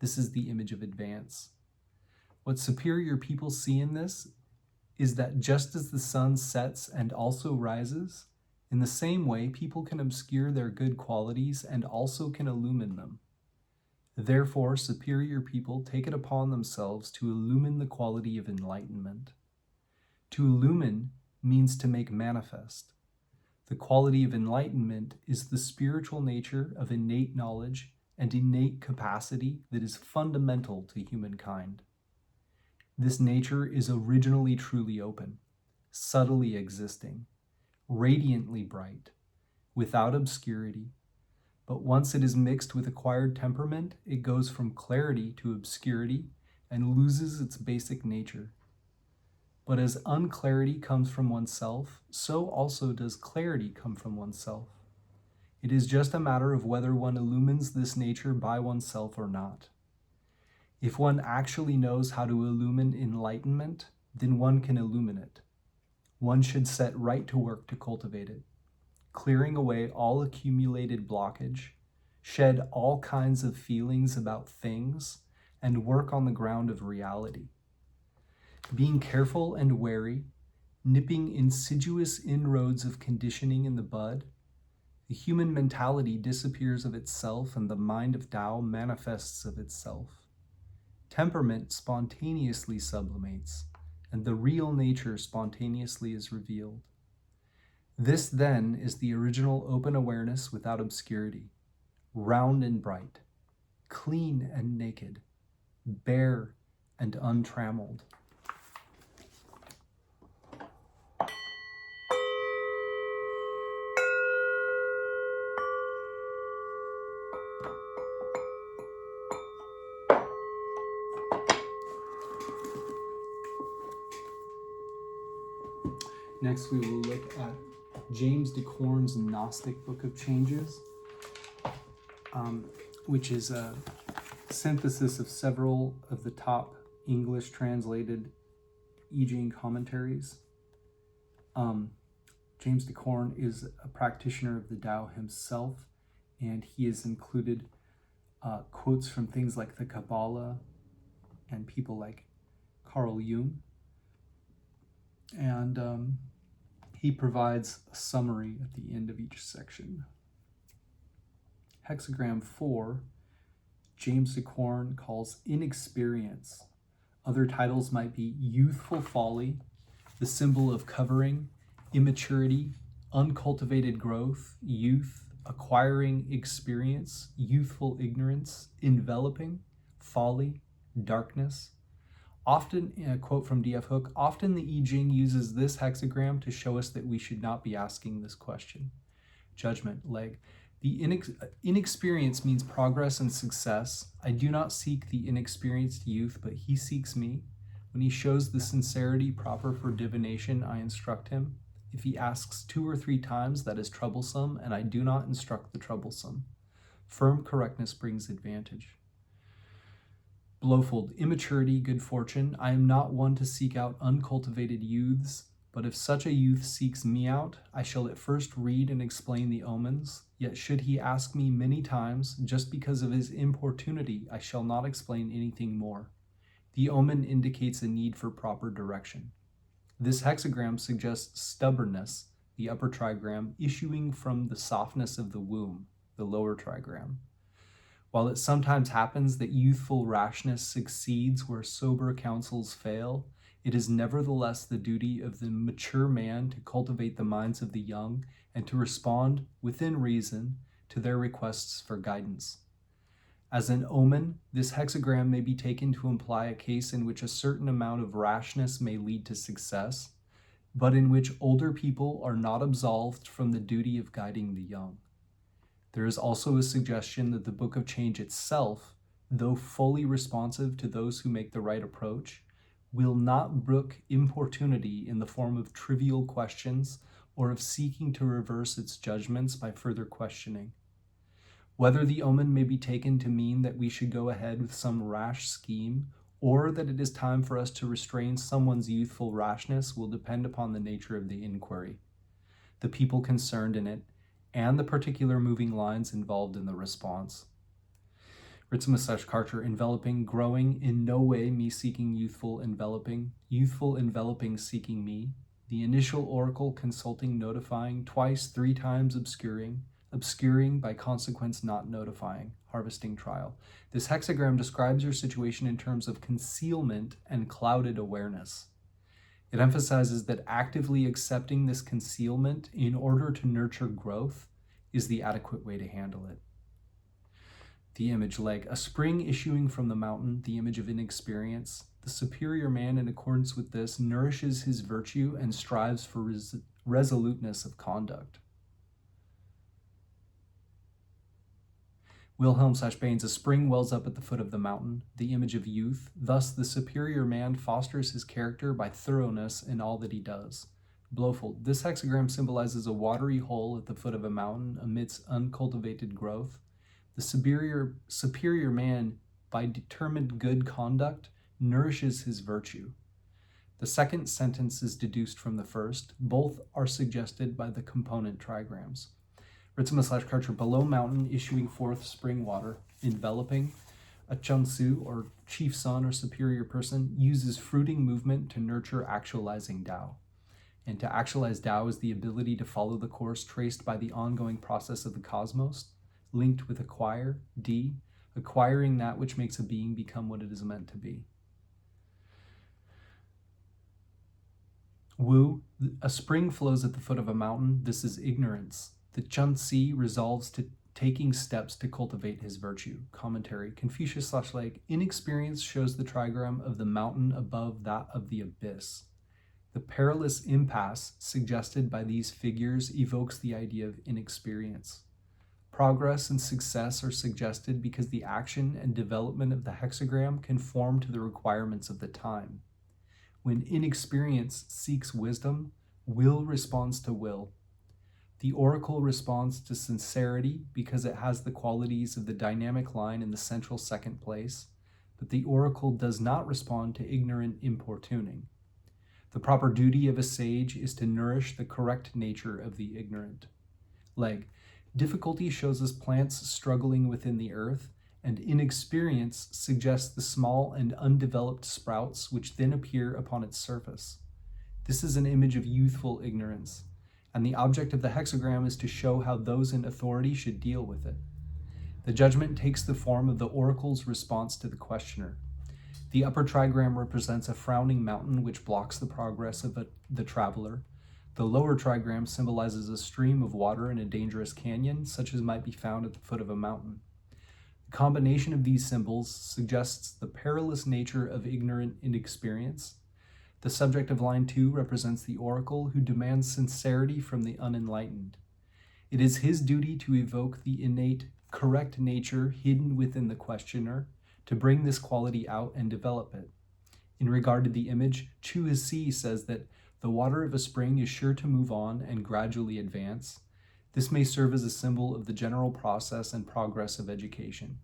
This is the image of advance. What superior people see in this is that just as the sun sets and also rises, in the same way people can obscure their good qualities and also can illumine them. Therefore, superior people take it upon themselves to illumine the quality of enlightenment. To illumine means to make manifest. The quality of enlightenment is the spiritual nature of innate knowledge and innate capacity that is fundamental to humankind. This nature is originally truly open, subtly existing, radiantly bright, without obscurity, but once it is mixed with acquired temperament, it goes from clarity to obscurity and loses its basic nature. But as unclarity comes from oneself, so also does clarity come from oneself. It is just a matter of whether one illumines this nature by oneself or not. If one actually knows how to illumine enlightenment, then one can illumine it. One should set right to work to cultivate it, clearing away all accumulated blockage, shed all kinds of feelings about things, and work on the ground of reality. Being careful and wary, nipping insidious inroads of conditioning in the bud, the human mentality disappears of itself and the mind of Tao manifests of itself. Temperament spontaneously sublimates, and the real nature spontaneously is revealed. This, then, is the original open awareness without obscurity, round and bright, clean and naked, bare and untrammeled. Next, we will look at James de Corn's Gnostic Book of Changes, which is a synthesis of several of the top English translated I Ching commentaries. James de Corn is a practitioner of the Tao himself, and he has included quotes from things like the Kabbalah and people like Carl Jung. And he provides a summary at the end of each section. Hexagram 4, James de Corn calls inexperience. Other titles might be youthful folly, the symbol of covering, immaturity, uncultivated growth, youth, acquiring experience, youthful ignorance, enveloping, folly, darkness. Often, a quote from D.F. Hook, often the I Ching uses this hexagram to show us that we should not be asking this question. Judgment, leg. The inexperience means progress and success. I do not seek the inexperienced youth, but he seeks me. When he shows the sincerity proper for divination, I instruct him. If he asks 2 or 3 times, that is troublesome, and I do not instruct the troublesome. Firm correctness brings advantage. Blowfold, immaturity, good fortune. I am not one to seek out uncultivated youths, but if such a youth seeks me out, I shall at first read and explain the omens. Yet should he ask me many times, just because of his importunity, I shall not explain anything more. The omen indicates a need for proper direction. This hexagram suggests stubbornness, the upper trigram, issuing from the softness of the womb, the lower trigram. While it sometimes happens that youthful rashness succeeds where sober counsels fail, it is nevertheless the duty of the mature man to cultivate the minds of the young and to respond, within reason, to their requests for guidance. As an omen, this hexagram may be taken to imply a case in which a certain amount of rashness may lead to success, but in which older people are not absolved from the duty of guiding the young. There is also a suggestion that the Book of Change itself, though fully responsive to those who make the right approach, will not brook importunity in the form of trivial questions or of seeking to reverse its judgments by further questioning. Whether the omen may be taken to mean that we should go ahead with some rash scheme, or that it is time for us to restrain someone's youthful rashness will depend upon the nature of the inquiry, the people concerned in it, and the particular moving lines involved in the response. Ritz/Karcher, enveloping, growing, in no way me seeking youthful enveloping seeking me, the initial oracle consulting notifying, twice, 3 times obscuring by consequence not notifying, harvesting trial. This hexagram describes your situation in terms of concealment and clouded awareness. It emphasizes that actively accepting this concealment in order to nurture growth is the adequate way to handle it. The image leg, a spring issuing from the mountain, the image of inexperience. The superior man, in accordance with this, nourishes his virtue and strives for resoluteness of conduct. Wilhelm/Baines, a spring wells up at the foot of the mountain, the image of youth. Thus, the superior man fosters his character by thoroughness in all that he does. Blofeld, this hexagram symbolizes a watery hole at the foot of a mountain amidst uncultivated growth. The superior man, by determined good conduct, nourishes his virtue. The second sentence is deduced from the first. Both are suggested by the component trigrams. Ritz/Karcher, below mountain, issuing forth spring water, enveloping. A Chunsu, or chief son or superior person, uses fruiting movement to nurture actualizing Tao. And to actualize Tao is the ability to follow the course traced by the ongoing process of the cosmos, linked with acquire, D, acquiring that which makes a being become what it is meant to be. Wu, a spring flows at the foot of a mountain. This is ignorance. The Chun-Si resolves to taking steps to cultivate his virtue. Commentary, Confucius/Lake, inexperience shows the trigram of the mountain above that of the abyss. The perilous impasse suggested by these figures evokes the idea of inexperience. Progress and success are suggested because the action and development of the hexagram conform to the requirements of the time. When inexperience seeks wisdom, will responds to will. The oracle responds to sincerity because it has the qualities of the dynamic line in the central second place, but the oracle does not respond to ignorant importuning. The proper duty of a sage is to nourish the correct nature of the ignorant. Leg, difficulty shows us plants struggling within the earth, and inexperience suggests the small and undeveloped sprouts which then appear upon its surface. This is an image of youthful ignorance, and the object of the hexagram is to show how those in authority should deal with it. The judgment takes the form of the oracle's response to the questioner. The upper trigram represents a frowning mountain which blocks the progress of the traveler. The lower trigram symbolizes a stream of water in a dangerous canyon, such as might be found at the foot of a mountain. The combination of these symbols suggests the perilous nature of ignorant inexperience. The subject of line 2 represents the oracle who demands sincerity from the unenlightened. It is his duty to evoke the innate, correct nature hidden within the questioner, to bring this quality out and develop it. In regard to the image, Chu Hsi says that the water of a spring is sure to move on and gradually advance. This may serve as a symbol of the general process and progress of education.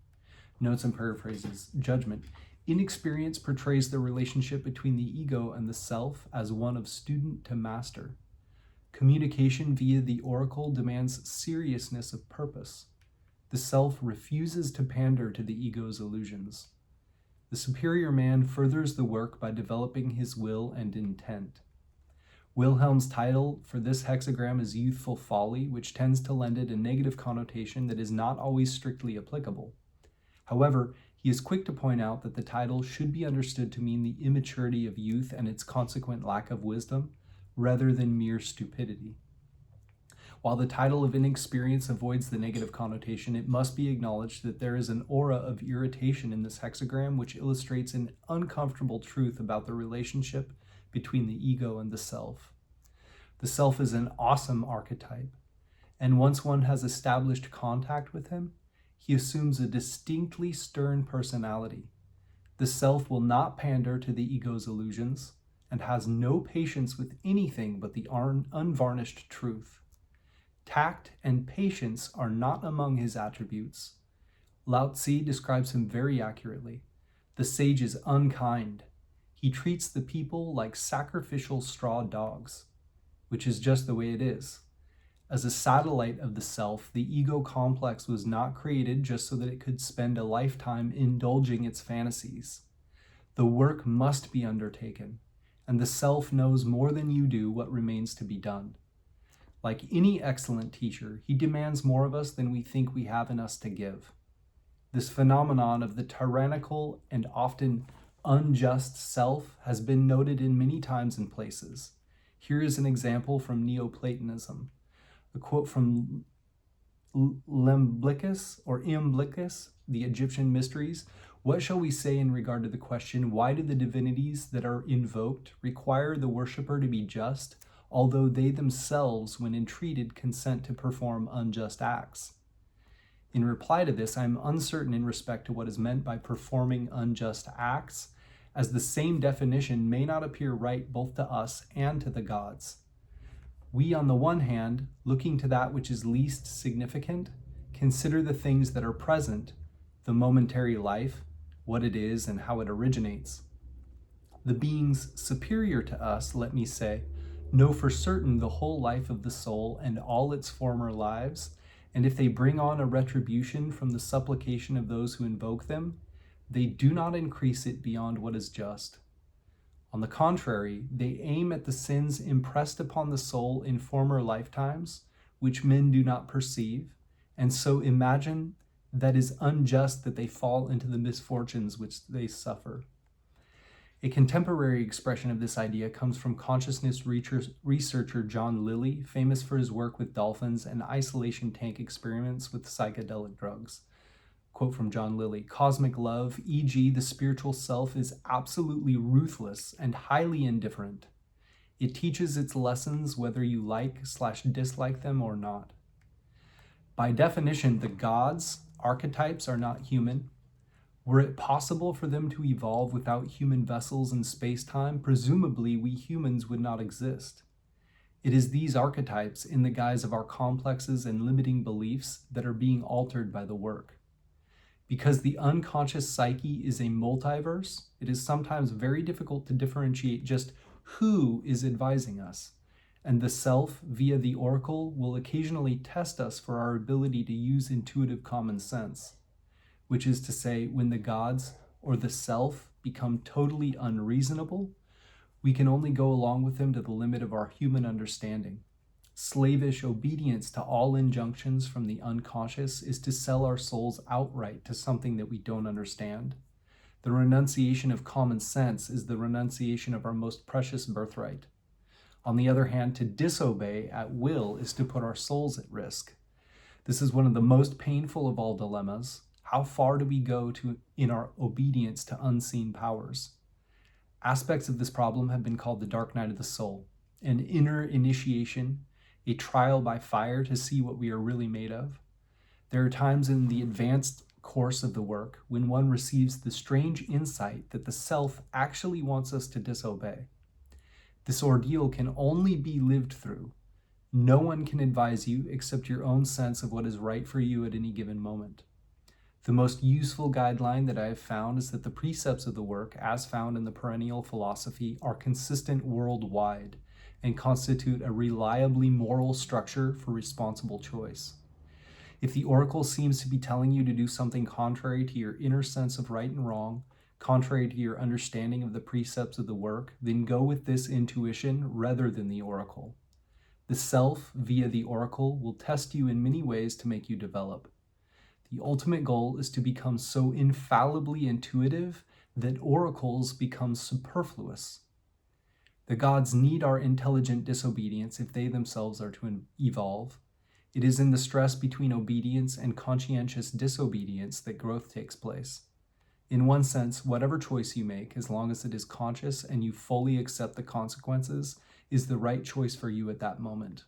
Notes and paraphrases. Judgment. Inexperience portrays the relationship between the ego and the self as one of student to master. Communication via the oracle demands seriousness of purpose. The self refuses to pander to the ego's illusions. The superior man furthers the work by developing his will and intent. Wilhelm's title for this hexagram is Youthful Folly, which tends to lend it a negative connotation that is not always strictly applicable. However, he is quick to point out that the title should be understood to mean the immaturity of youth and its consequent lack of wisdom, rather than mere stupidity. While the title of inexperience avoids the negative connotation, it must be acknowledged that there is an aura of irritation in this hexagram which illustrates an uncomfortable truth about the relationship between the ego and the self. The self is an awesome archetype, and once one has established contact with him, he assumes a distinctly stern personality. The self will not pander to the ego's illusions and has no patience with anything but the unvarnished truth. Tact and patience are not among his attributes. Lao Tzu describes him very accurately. The sage is unkind. He treats the people like sacrificial straw dogs, which is just the way it is. As a satellite of the self, the ego complex was not created just so that it could spend a lifetime indulging its fantasies. The work must be undertaken, and the self knows more than you do what remains to be done. Like any excellent teacher, he demands more of us than we think we have in us to give. This phenomenon of the tyrannical and often unjust self has been noted in many times and places. Here is an example from Neoplatonism. A quote from Iamblichus, the Egyptian mysteries. What shall we say in regard to the question, why do the divinities that are invoked require the worshipper to be just, although they themselves, when entreated, consent to perform unjust acts? In reply to this, I am uncertain in respect to what is meant by performing unjust acts, as the same definition may not appear right both to us and to the gods. We, on the one hand, looking to that which is least significant, consider the things that are present, the momentary life, what it is and how it originates. The beings superior to us, let me say, know for certain the whole life of the soul and all its former lives, and if they bring on a retribution from the supplication of those who invoke them, they do not increase it beyond what is just. On the contrary, they aim at the sins impressed upon the soul in former lifetimes, which men do not perceive, and so imagine that is unjust that they fall into the misfortunes which they suffer. A contemporary expression of this idea comes from consciousness researcher John Lilly, famous for his work with dolphins and isolation tank experiments with psychedelic drugs. Quote from John Lilly, "Cosmic love, e.g. the spiritual self, is absolutely ruthless and highly indifferent. It teaches its lessons whether you like/dislike them or not. By definition, the gods, archetypes, are not human. Were it possible for them to evolve without human vessels in space-time, presumably we humans would not exist. It is these archetypes, in the guise of our complexes and limiting beliefs, that are being altered by the work. Because the unconscious psyche is a multiverse, it is sometimes very difficult to differentiate just who is advising us, and the self, via the oracle, will occasionally test us for our ability to use intuitive common sense. Which is to say, when the gods or the self become totally unreasonable, we can only go along with them to the limit of our human understanding. Slavish obedience to all injunctions from the unconscious is to sell our souls outright to something that we don't understand. The renunciation of common sense is the renunciation of our most precious birthright. On the other hand, to disobey at will is to put our souls at risk. This is one of the most painful of all dilemmas. How far do we go in our obedience to unseen powers? Aspects of this problem have been called the dark night of the soul, an inner initiation, a trial by fire to see what we are really made of. There are times in the advanced course of the work when one receives the strange insight that the self actually wants us to disobey. This ordeal can only be lived through. No one can advise you except your own sense of what is right for you at any given moment. The most useful guideline that I have found is that the precepts of the work, as found in the perennial philosophy, are consistent worldwide and constitute a reliably moral structure for responsible choice. If the oracle seems to be telling you to do something contrary to your inner sense of right and wrong, contrary to your understanding of the precepts of the work, then go with this intuition rather than the oracle. The self, via the oracle, will test you in many ways to make you develop. The ultimate goal is to become so infallibly intuitive that oracles become superfluous. The gods need our intelligent disobedience if they themselves are to evolve. It is in the stress between obedience and conscientious disobedience that growth takes place. In one sense, whatever choice you make, as long as it is conscious and you fully accept the consequences, is the right choice for you at that moment.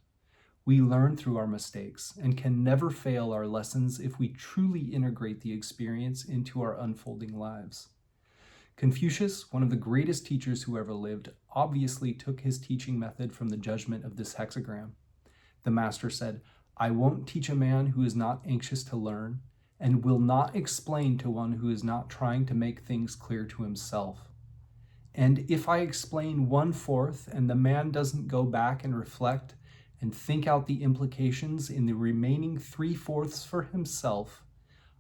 We learn through our mistakes and can never fail our lessons if we truly integrate the experience into our unfolding lives. Confucius, one of the greatest teachers who ever lived, obviously took his teaching method from the judgment of this hexagram. The master said, "I won't teach a man who is not anxious to learn, and will not explain to one who is not trying to make things clear to himself. And if I explain 1/4 and the man doesn't go back and reflect and think out the implications in the remaining 3/4 for himself,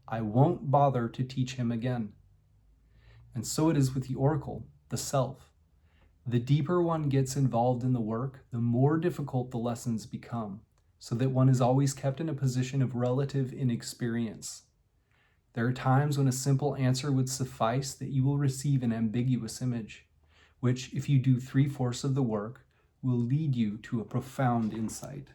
I won't bother to teach him again. And so it is with the oracle, the self. The deeper one gets involved in the work, the more difficult the lessons become, so that one is always kept in a position of relative inexperience. There are times when a simple answer would suffice that you will receive an ambiguous image, which, if you do 3/4 of the work, will lead you to a profound insight.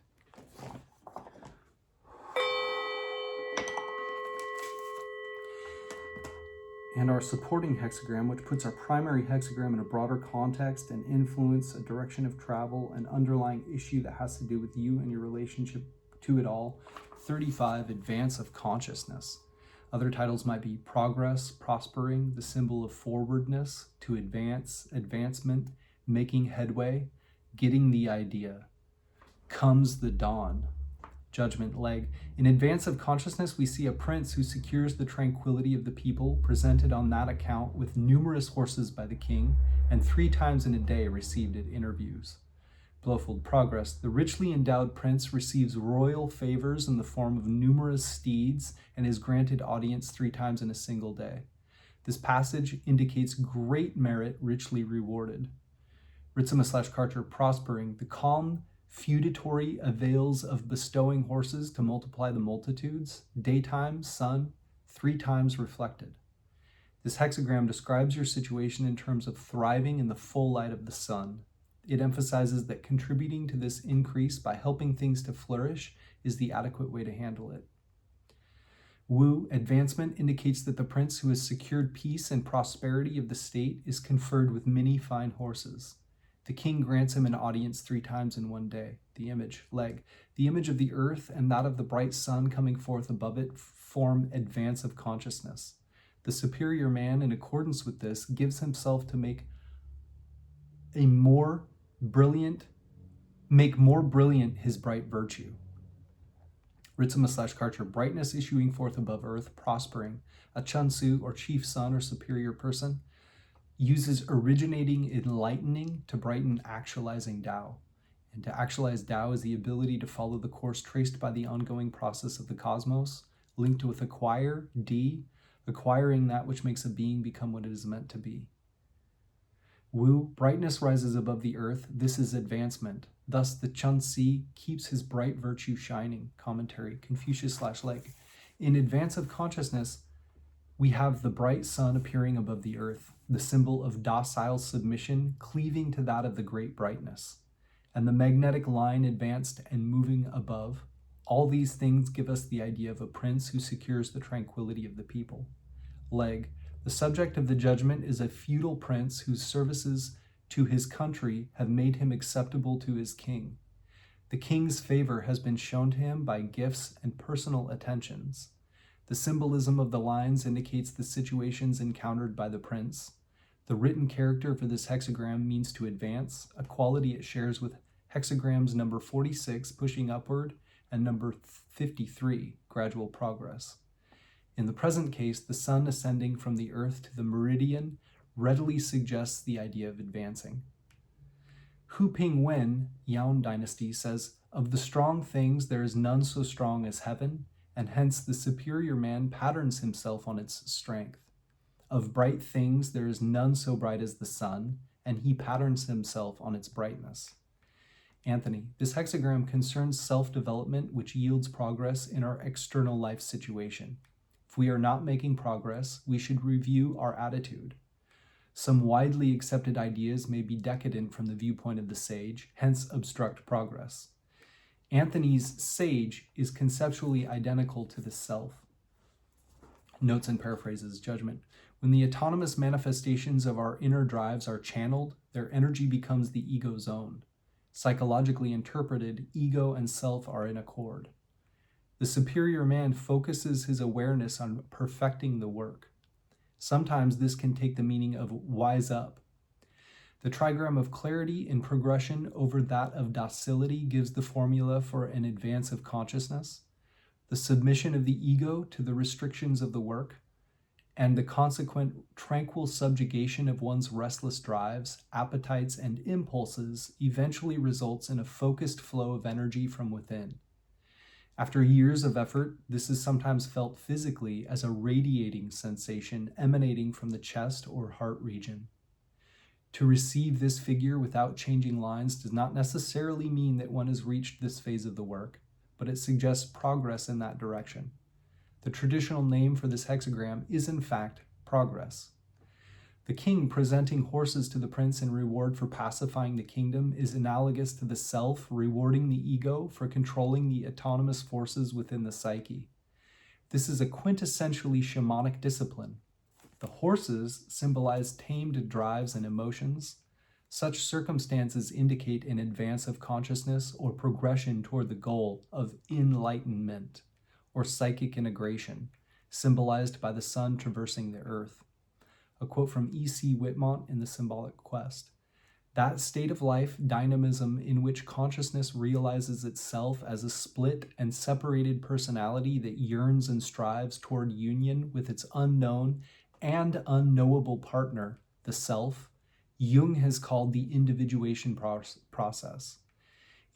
And our supporting hexagram, which puts our primary hexagram in a broader context and influence, a direction of travel, an underlying issue that has to do with you and your relationship to it all. 35, Advance of Consciousness. Other titles might be Progress, Prospering, the symbol of forwardness, to advance, advancement, making headway, getting the idea. Comes the dawn. Judgment leg. In Advance of Consciousness, we see a prince who secures the tranquility of the people, presented on that account with numerous horses by the king, and 3 times in a day received at interviews. Blowfold Progress. The richly endowed prince receives royal favors in the form of numerous steeds and is granted audience 3 times in a single day. This passage indicates great merit richly rewarded. Ritsuma/Karcher. Prospering. The calm feudatory avails of bestowing horses to multiply the multitudes, daytime, sun, 3 times reflected. This hexagram describes your situation in terms of thriving in the full light of the sun. It emphasizes that contributing to this increase by helping things to flourish is the adequate way to handle it. Wu, advancement, indicates that the prince who has secured peace and prosperity of the state is conferred with many fine horses. The king grants him an audience 3 times in one day. The image, leg. The image of the earth and that of the bright sun coming forth above it form advance of consciousness. The superior man, in accordance with this, gives himself to make more brilliant his bright virtue. Ritsuma/Karcher. Brightness issuing forth above earth, prospering. A Chunsu, or chief son or superior person, uses originating enlightening to brighten actualizing Tao. And to actualize Tao is the ability to follow the course traced by the ongoing process of the cosmos, linked with acquire, D, acquiring that which makes a being become what it is meant to be. Wu, brightness rises above the earth. This is advancement. Thus the Chunsi keeps his bright virtue shining. Commentary, Confucius/Leg. In Advance of Consciousness, we have the bright sun appearing above the earth, the symbol of docile submission cleaving to that of the great brightness, and the magnetic line advanced and moving above. All these things give us the idea of a prince who secures the tranquility of the people. Leg. The subject of the judgment is a feudal prince whose services to his country have made him acceptable to his king. The king's favor has been shown to him by gifts and personal attentions. The symbolism of the lines indicates the situations encountered by the prince. The written character for this hexagram means to advance, a quality it shares with hexagrams number 46, pushing upward, and number 53, gradual progress. In the present case, the sun ascending from the earth to the meridian readily suggests the idea of advancing. Hu Ping Wen, Yaon Dynasty, says, "Of the strong things there is none so strong as heaven, and hence the superior man patterns himself on its strength. Of bright things there is none so bright as the sun, and he patterns himself on its brightness." Anthony, this hexagram concerns self-development which yields progress in our external life situation. If we are not making progress, we should review our attitude. Some widely accepted ideas may be decadent from the viewpoint of the sage, hence obstruct progress. Anthony's sage is conceptually identical to the self. Notes and paraphrases. Judgment. When the autonomous manifestations of our inner drives are channeled, their energy becomes the ego's own. Psychologically interpreted, ego and self are in accord. The superior man focuses his awareness on perfecting the work. Sometimes this can take the meaning of wise up. The trigram of clarity in progression over that of docility gives the formula for an advance of consciousness. the submission of the ego to the restrictions of the work, and the consequent tranquil subjugation of one's restless drives, appetites, and impulses eventually results in a focused flow of energy from within. After years of effort, this is sometimes felt physically as a radiating sensation emanating from the chest or heart region. To receive this figure without changing lines does not necessarily mean that one has reached this phase of the work, but it suggests progress in that direction. The traditional name for this hexagram is in fact progress. The king presenting horses to the prince in reward for pacifying the kingdom is analogous to the self rewarding the ego for controlling the autonomous forces within the psyche. This is a quintessentially shamanic discipline. The horses symbolize tamed drives and emotions. Such circumstances indicate an advance of consciousness or progression toward the goal of enlightenment, or psychic integration, symbolized by the sun traversing the earth. A quote from E.C. Whitmont in The Symbolic Quest. That state of life, dynamism, in which consciousness realizes itself as a split and separated personality that yearns and strives toward union with its unknown and unknowable partner, the self, Jung has called the individuation process.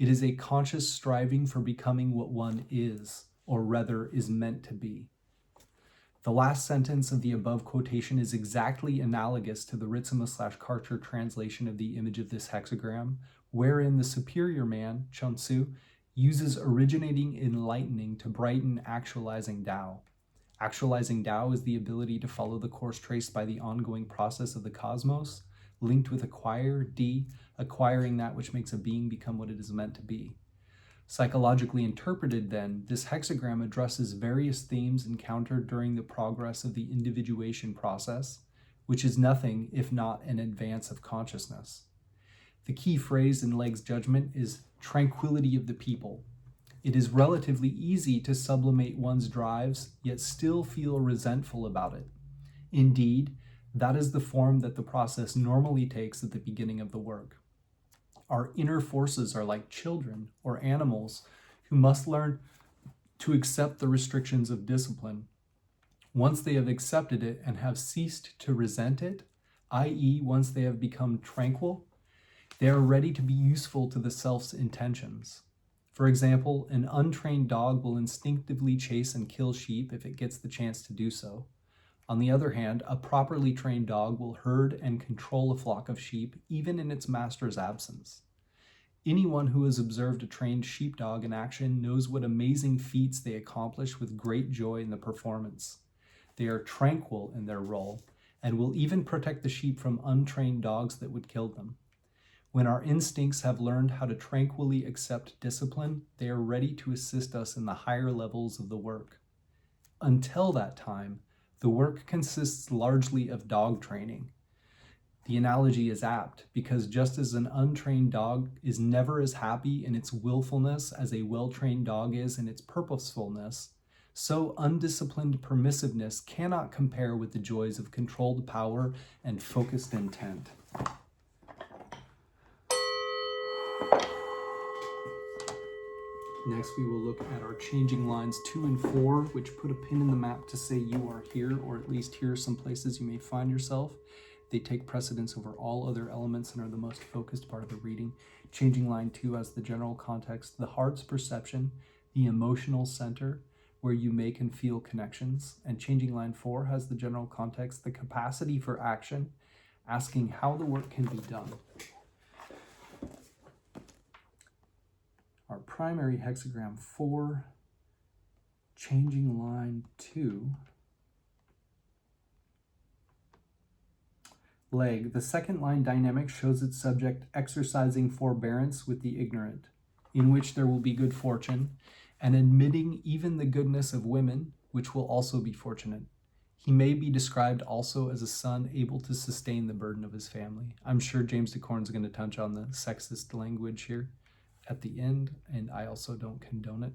It is a conscious striving for becoming what one is, or rather is meant to be. The last sentence of the above quotation is exactly analogous to the Ritzema/Karcher translation of the image of this hexagram, wherein the superior man, Chun Tzu, uses originating enlightening to brighten actualizing Tao. Actualizing Tao is the ability to follow the course traced by the ongoing process of the cosmos, linked with acquiring that which makes a being become what it is meant to be. Psychologically interpreted, then, this hexagram addresses various themes encountered during the progress of the individuation process, which is nothing if not an advance of consciousness. The key phrase in Legg's judgment is tranquility of the people. It is relatively easy to sublimate one's drives, yet still feel resentful about it. Indeed, that is the form that the process normally takes at the beginning of the work. Our inner forces are like children or animals who must learn to accept the restrictions of discipline. Once they have accepted it and have ceased to resent it, i.e., once they have become tranquil, they are ready to be useful to the self's intentions. For example, an untrained dog will instinctively chase and kill sheep if it gets the chance to do so. On the other hand, a properly trained dog will herd and control a flock of sheep even in its master's absence. Anyone who has observed a trained sheepdog in action knows what amazing feats they accomplish with great joy in the performance. They are tranquil in their role and will even protect the sheep from untrained dogs that would kill them. When our instincts have learned how to tranquilly accept discipline, they are ready to assist us in the higher levels of the work. Until that time, the work consists largely of dog training. The analogy is apt because just as an untrained dog is never as happy in its willfulness as a well-trained dog is in its purposefulness, so undisciplined permissiveness cannot compare with the joys of controlled power and focused intent. Next, we will look at our changing lines 2 and 4, which put a pin in the map to say you are here, or at least here are some places you may find yourself. They take precedence over all other elements and are the most focused part of the reading. Changing line 2 has the general context, the heart's perception, the emotional center, where you make and feel connections. And changing line 4 has the general context, the capacity for action, asking how the work can be done. Our primary hexagram 4, changing line 2. Leg, the second line dynamic shows its subject exercising forbearance with the ignorant, in which there will be good fortune, and admitting even the goodness of women, which will also be fortunate. He may be described also as a son able to sustain the burden of his family. I'm sure James DeCorn's going to touch on the sexist language here at the end, and I also don't condone it.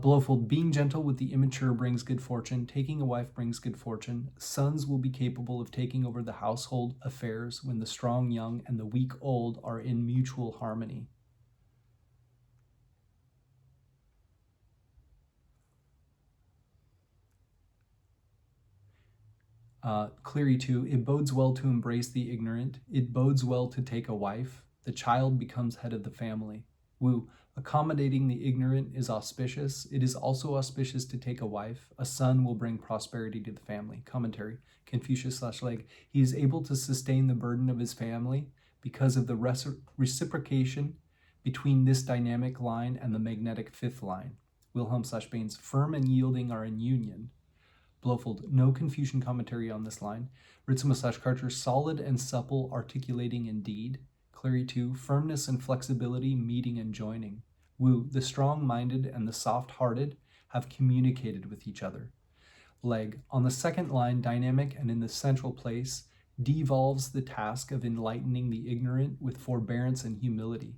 Blowfold, being gentle with the immature brings good fortune. Taking a wife brings good fortune. Sons will be capable of taking over the household affairs when the strong young and the weak old are in mutual harmony. Cleary 2, it bodes well to embrace the ignorant. It bodes well to take a wife. The child becomes head of the family. Woo, accommodating the ignorant is auspicious. It is also auspicious to take a wife. A son will bring prosperity to the family. Commentary, Confucius/Leg. He is able to sustain the burden of his family because of the reciprocation between this dynamic line and the magnetic fifth line. Wilhelm/Baines, firm and yielding are in union. Blofeld, no Confucian commentary on this line. Ritzema/Karcher, solid and supple, articulating indeed. Cleary 2, firmness and flexibility, meeting and joining. Wu, the strong-minded and the soft-hearted have communicated with each other. Leg, on the second line, dynamic and in the central place, devolves the task of enlightening the ignorant with forbearance and humility.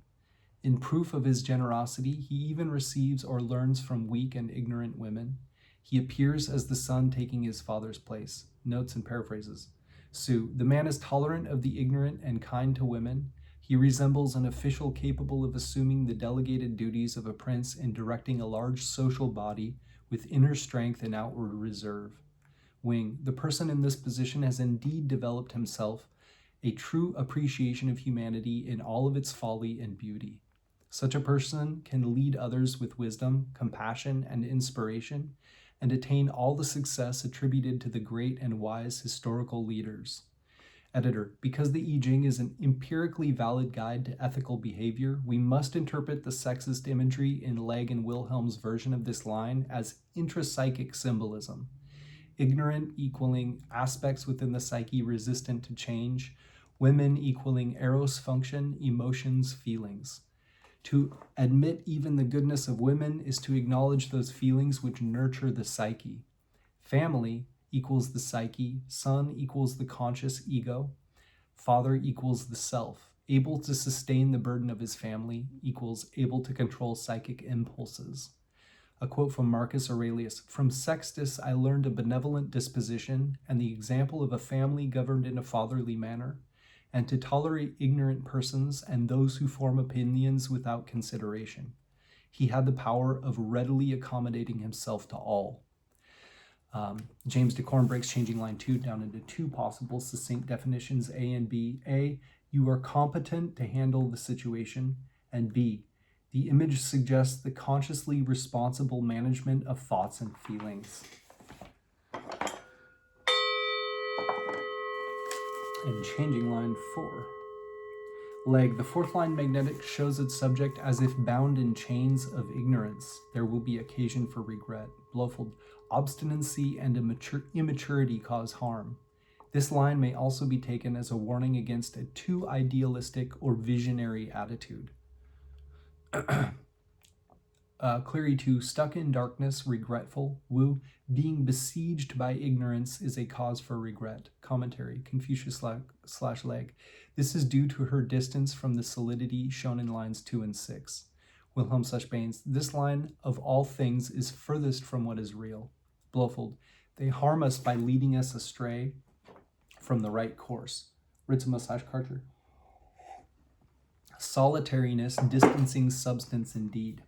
In proof of his generosity, he even receives or learns from weak and ignorant women. He appears as the son taking his father's place. Notes and paraphrases. Su, the man is tolerant of the ignorant and kind to women. He resembles an official capable of assuming the delegated duties of a prince in directing a large social body with inner strength and outward reserve. Wing, the person in this position has indeed developed himself a true appreciation of humanity in all of its folly and beauty. Such a person can lead others with wisdom, compassion, and inspiration, and attain all the success attributed to the great and wise historical leaders. Editor, because the I Ching is an empirically valid guide to ethical behavior, we must interpret the sexist imagery in Legge and Wilhelm's version of this line as intrapsychic symbolism. Ignorant equaling aspects within the psyche resistant to change, women equaling eros function, emotions, feelings. To admit even the goodness of women is to acknowledge those feelings which nurture the psyche. Family equals the psyche, son equals the conscious ego, father equals the self. Able to sustain the burden of his family equals able to control psychic impulses. A quote from Marcus Aurelius, "From Sextus I learned a benevolent disposition and the example of a family governed in a fatherly manner, and to tolerate ignorant persons and those who form opinions without consideration. He had the power of readily accommodating himself to all." James DeCorn breaks changing line 2 down into two possible succinct definitions, A and B. A, you are competent to handle the situation, and B, the image suggests the consciously responsible management of thoughts and feelings. And changing line 4. Legge, the fourth line magnetic shows its subject as if bound in chains of ignorance. There will be occasion for regret. Blofeld, obstinacy and immaturity cause harm. This line may also be taken as a warning against a too idealistic or visionary attitude. Cleary 2, stuck in darkness, regretful. Wu, being besieged by ignorance is a cause for regret. Commentary, Confucius/Legge. This is due to her distance from the solidity shown in lines 2 and 6. Wilhelm/Baines, this line of all things is furthest from what is real. Blofeld, they harm us by leading us astray from the right course. Ritzema/Karcher. Solitariness, distancing substance indeed.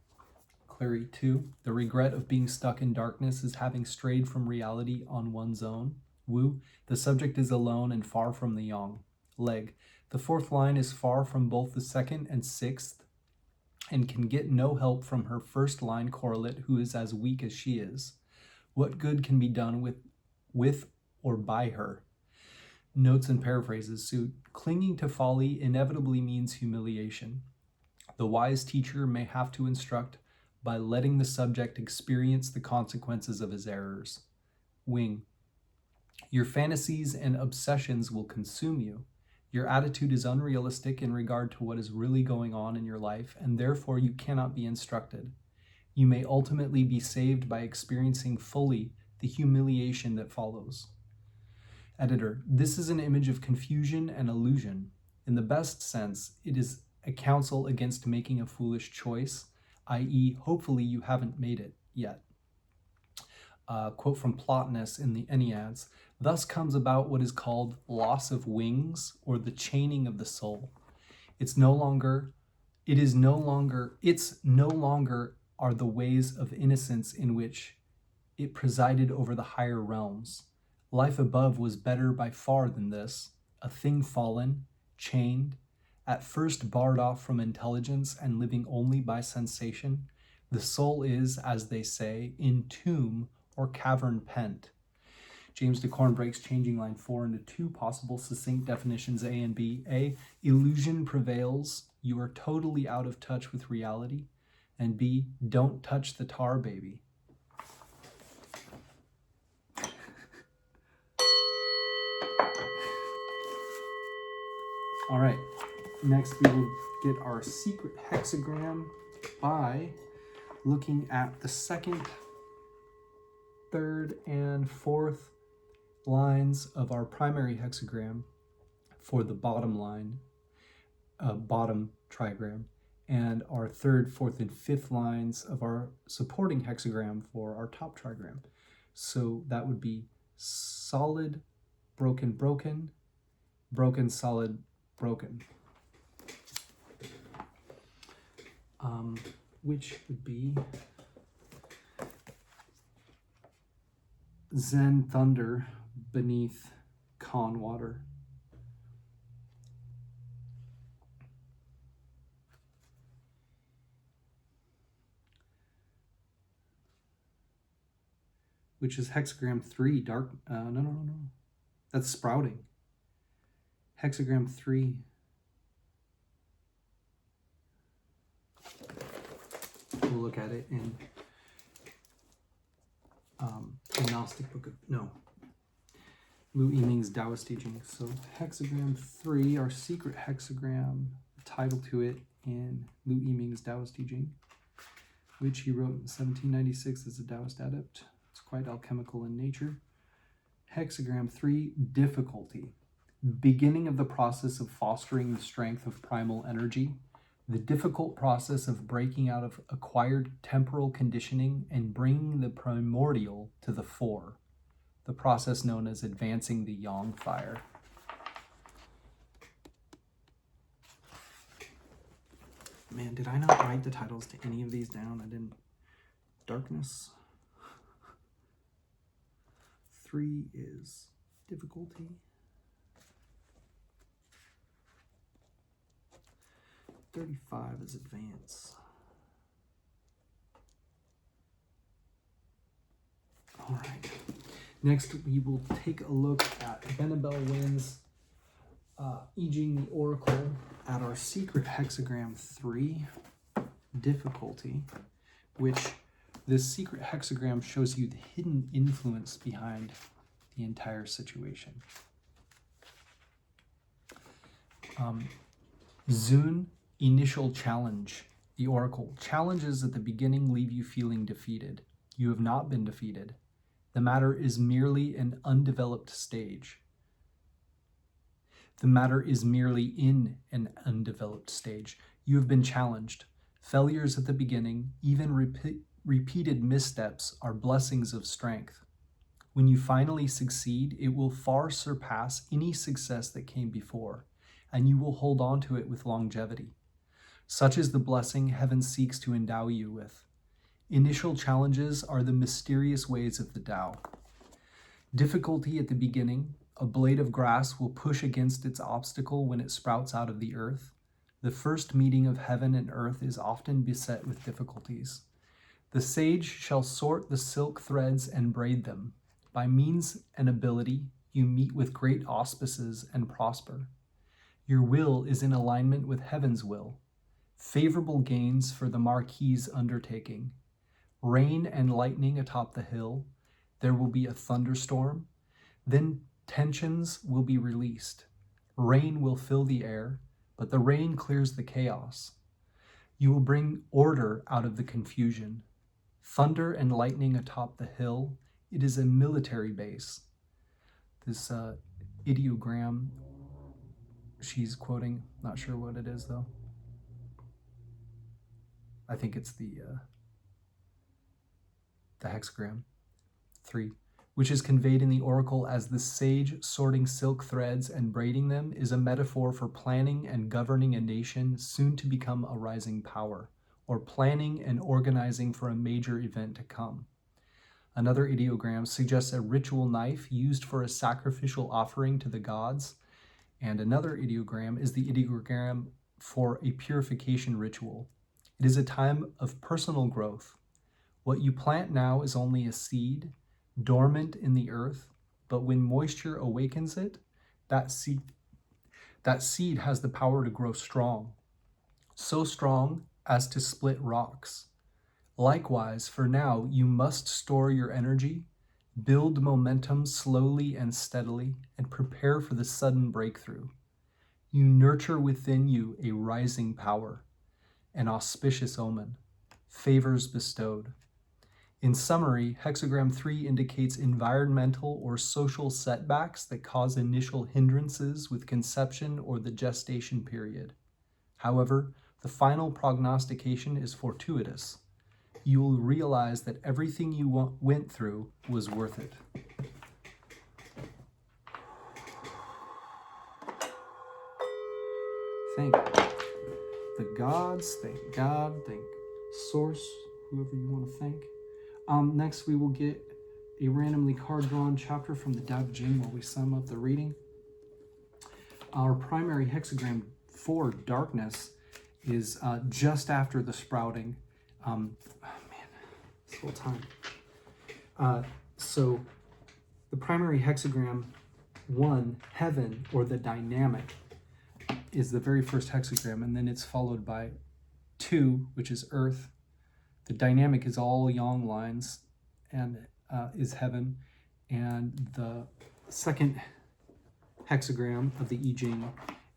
Cleary 2, the regret of being stuck in darkness is having strayed from reality on one's own. Wu, the subject is alone and far from the yang. Legge, the fourth line is far from both the second and sixth and can get no help from her first line correlate who is as weak as she is. What good can be done with or by her? Notes and paraphrases suit. Clinging to folly inevitably means humiliation. The wise teacher may have to instruct by letting the subject experience the consequences of his errors. Wing, your fantasies and obsessions will consume you. Your attitude is unrealistic in regard to what is really going on in your life, and therefore you cannot be instructed. You may ultimately be saved by experiencing fully the humiliation that follows. Editor, this is an image of confusion and illusion. In the best sense, it is a counsel against making a foolish choice, i.e., hopefully you haven't made it yet. Quote from Plotinus in the Enneads, thus comes about what is called loss of wings or the chaining of the soul. It's no longer are the ways of innocence in which it presided over the higher realms. Life above was better by far than this, a thing fallen, chained, at first barred off from intelligence and living only by sensation. The soul is, as they say, in tomb or cavern pent. James DeCorn breaks Changing Line 4 into two possible succinct definitions, A and B. A, illusion prevails. You are totally out of touch with reality. And B, don't touch the tar, baby. All right, next we will get our secret hexagram by looking at the second, third, and fourth lines of our primary hexagram for the bottom line, bottom trigram, and our third, fourth, and fifth lines of our supporting hexagram for our top trigram. So that would be solid, broken, broken, broken, solid, broken. Which would be Zen thunder beneath Khan water. Which is hexagram 3, dark, no. That's sprouting. Hexagram 3. We'll look at it in the Gnostic book of, Lu I-ming's Taoist teaching. So hexagram 3, our secret hexagram, title to it in Lu I-ming's Taoist teaching, which he wrote in 1796 as a Taoist adept. It's quite alchemical in nature. Hexagram 3, difficulty. Beginning of the process of fostering the strength of primal energy, the difficult process of breaking out of acquired temporal conditioning and bringing the primordial to the fore, the process known as advancing the yang fire. Man, did I not write the titles to any of these down? I didn't. Darkness. 3 is difficulty. 35 is advance. All right. Next, we will take a look at Benabel Wynn's I Ching The Oracle at our secret hexagram 3, difficulty, which this secret hexagram shows you the hidden influence behind the entire situation. Zun, initial challenge. The Oracle. Challenges at the beginning leave you feeling defeated. You have not been defeated. The matter is merely an undeveloped stage. The matter is merely in an undeveloped stage. You have been challenged. Failures at the beginning, even repeated missteps, are blessings of strength. When you finally succeed, it will far surpass any success that came before, and you will hold on to it with longevity. Such is the blessing heaven seeks to endow you with. Initial challenges are the mysterious ways of the Tao. Difficulty at the beginning. A blade of grass will push against its obstacle when it sprouts out of the earth. The first meeting of heaven and earth is often beset with difficulties. The sage shall sort the silk threads and braid them. By means and ability, you meet with great auspices and prosper. Your will is in alignment with heaven's will. Favorable gains for the Marquis's undertaking. Rain and lightning atop the hill. There will be a thunderstorm. Then tensions will be released. Rain will fill the air, but the rain clears the chaos. You will bring order out of the confusion. Thunder and lightning atop the hill. It is a military base. This ideogram she's quoting, not sure what it is though. I think it's the hexagram 3, which is conveyed in the Oracle as the sage sorting silk threads and braiding them, is a metaphor for planning and governing a nation soon to become a rising power, or planning and organizing for a major event to come. Another ideogram suggests a ritual knife used for a sacrificial offering to the gods. And another ideogram is the ideogram for a purification ritual. It is a time of personal growth. What you plant now is only a seed, dormant in the earth, but when moisture awakens it, that seed has the power to grow strong, so strong as to split rocks. Likewise, for now, you must store your energy, build momentum slowly and steadily, and prepare for the sudden breakthrough. You nurture within you a rising power, an auspicious omen, favors bestowed. In summary, Hexagram 3 indicates environmental or social setbacks that cause initial hindrances with conception or the gestation period. However, the final prognostication is fortuitous. You will realize that everything you went through was worth it. Thank the gods, thank God, thank Source, whoever you want to thank. Next, we will get a randomly card-drawn chapter from the Tao Te Ching while we sum up the reading. Our primary hexagram for darkness is just after the sprouting. This whole time. So the primary hexagram 1, heaven, or the dynamic, is the very first hexagram, and then it's followed by 2, which is earth. The dynamic is all yang lines and is heaven. And the second hexagram of the I Ching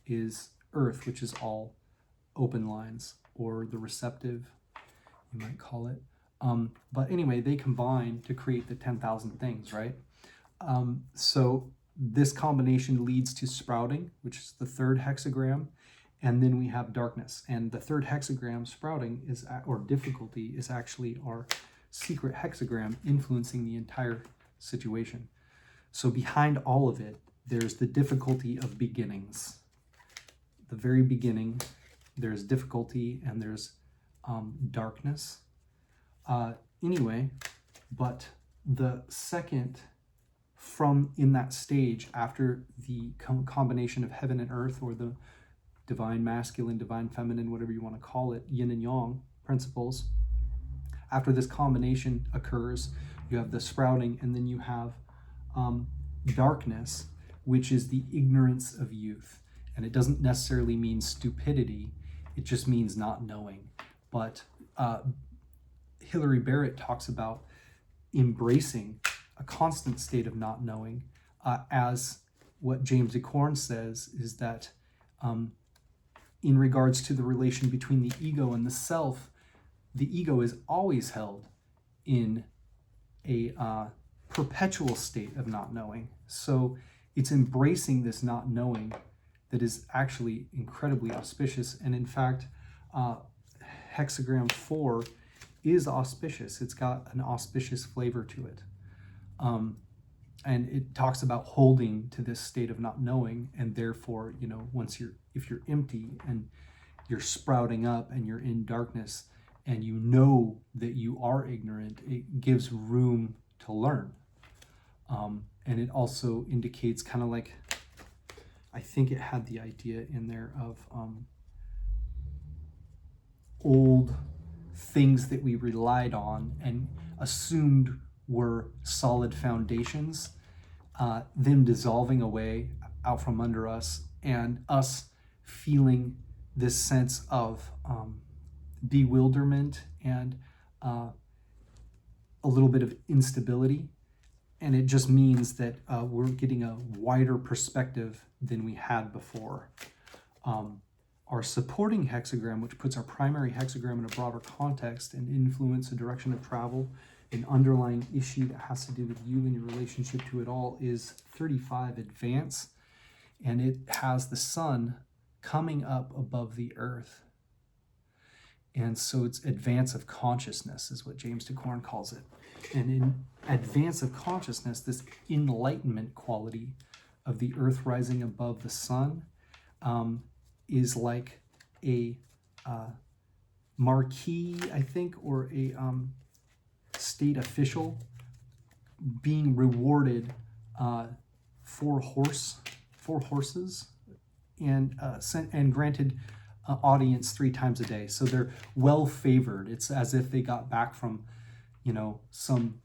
is earth, which is all open lines, or the receptive, you might call it. But anyway, they combine to create the 10,000 things, right? So this combination leads to sprouting, which is the third hexagram. And then we have darkness. And the third hexagram, sprouting, or difficulty, is actually our secret hexagram influencing the entire situation. So behind all of it, there's the difficulty of beginnings. The very beginning, there's difficulty and there's darkness. Anyway, but the second from in that stage, after the combination of heaven and earth, or the divine masculine, divine feminine, whatever you want to call it, yin and yang principles. After this combination occurs, you have the sprouting, and then you have darkness, which is the ignorance of youth. And it doesn't necessarily mean stupidity, it just means not knowing. But Hilary Barrett talks about embracing a constant state of not knowing, as what James de Corn says is that in regards to the relation between the ego and the self, the ego is always held in a perpetual state of not knowing. So it's embracing this not knowing that is actually incredibly auspicious. And in fact, hexagram 4 is auspicious. It's got an auspicious flavor to it. And it talks about holding to this state of not knowing, and therefore, if you're empty and you're sprouting up and you're in darkness and you know that you are ignorant, it gives room to learn. And it also indicates kind of like, I think it had the idea in there of old things that we relied on and assumed were solid foundations, them dissolving away out from under us, and us feeling this sense of bewilderment and a little bit of instability. And it just means that we're getting a wider perspective than we had before. Our supporting hexagram, which puts our primary hexagram in a broader context and influence the direction of travel, an underlying issue that has to do with you and your relationship to it all, is 35, advance. And it has the sun coming up above the earth. And so it's advance of consciousness is what James de Corn calls it. And in advance of consciousness, this enlightenment quality of the earth rising above the sun is like a marquee, I think, or a state official being rewarded 4 horses and granted audience 3 times a day. So they're well favored. It's as if they got back from, some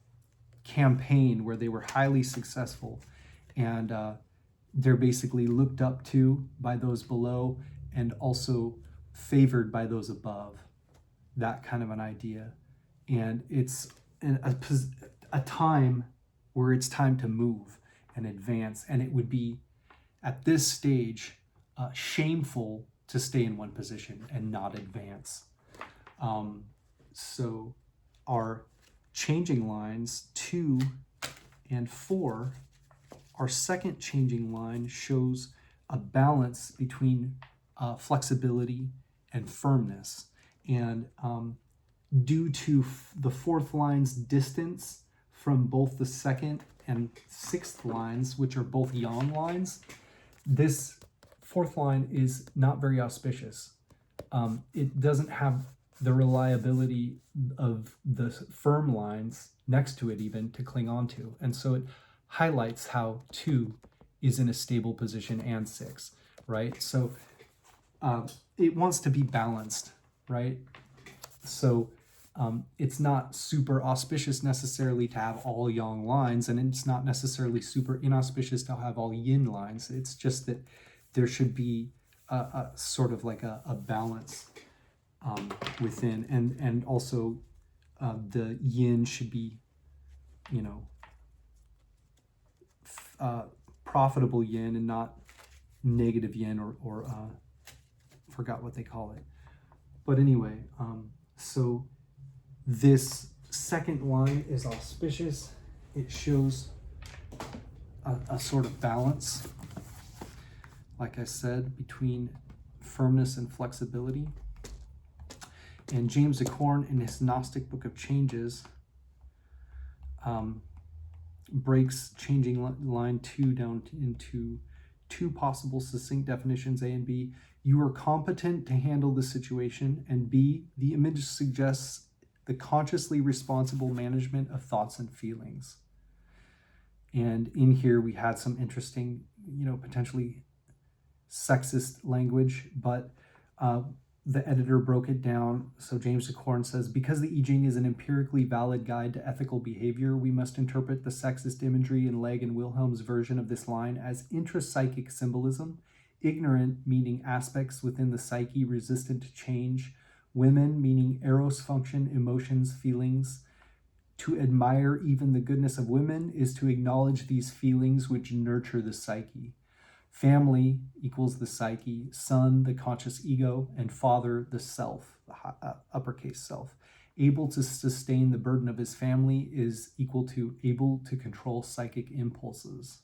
campaign where they were highly successful, and they're basically looked up to by those below and also favored by those above. That kind of an idea. And it's a time where it's time to move and advance, and it would be at this stage shameful to stay in one position and not advance. So our changing lines 2 and 4, our second changing line shows a balance between flexibility and firmness. And due to the 4th line's distance from both the 2nd and 6th lines, which are both yang lines, this 4th line is not very auspicious. It doesn't have the reliability of the firm lines next to it even to cling on to. And so it highlights how 2 is in a stable position and 6, right? So it wants to be balanced, right? So it's not super auspicious necessarily to have all yang lines, and it's not necessarily super inauspicious to have all yin lines. It's just that there should be a sort of like a balance within, and also the yin should be, profitable yin and not negative yin or forgot what they call it. But anyway, so this second line is auspicious. It shows a sort of balance, like I said, between firmness and flexibility. And James Acorn, in his Gnostic Book of Changes, breaks changing line 2 down into 2 possible succinct definitions, A and B. You are competent to handle the situation, and B, the image suggests the consciously responsible management of thoughts and feelings. And in here we had some interesting, potentially sexist language, but the editor broke it down. So James Acorn says, because the I Ching is an empirically valid guide to ethical behavior, we must interpret the sexist imagery in Legge and Wilhelm's version of this line as intrapsychic symbolism, ignorant meaning aspects within the psyche resistant to change, women meaning eros function, emotions, feelings. To admire even the goodness of women is to acknowledge these feelings which nurture the psyche. Family equals the psyche, son, the conscious ego, and father, the self, the uppercase self. Able to sustain the burden of his family is equal to able to control psychic impulses.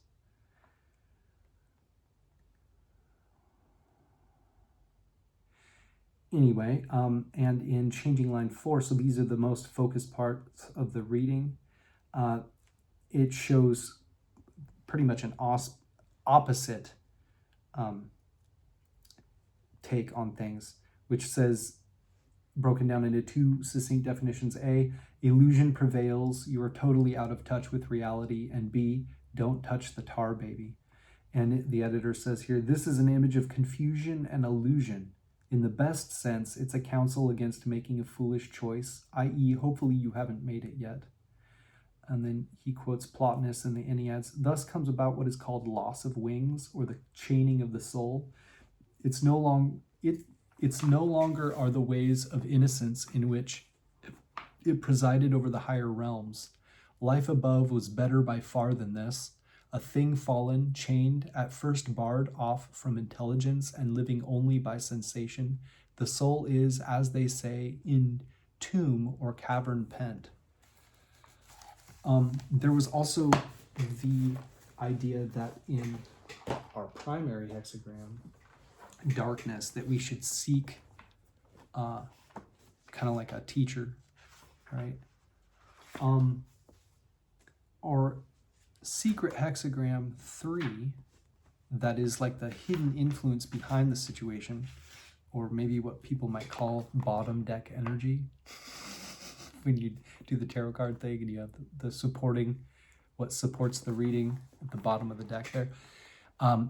Anyway, and in changing line 4, so these are the most focused parts of the reading, it shows pretty much an opposite take on things, which says, broken down into 2 succinct definitions: A, illusion prevails, you are totally out of touch with reality, and B, don't touch the tar baby. And the editor says here, this is an image of confusion and illusion. In the best sense, it's a counsel against making a foolish choice, i.e., hopefully you haven't made it yet. And then he quotes Plotinus in the Enneads. Thus comes about what is called loss of wings, or the chaining of the soul. It's no longer are the ways of innocence in which it presided over the higher realms. Life above was better by far than this. A thing fallen, chained, at first barred off from intelligence and living only by sensation. The soul is, as they say, in tomb or cavern pent. There was also the idea that in our primary hexagram, darkness, that we should seek kind of like a teacher, right? Our secret hexagram 3, that is like the hidden influence behind the situation, or maybe what people might call bottom deck energy. When you do the tarot card thing and you have the supporting what supports the reading at the bottom of the deck there,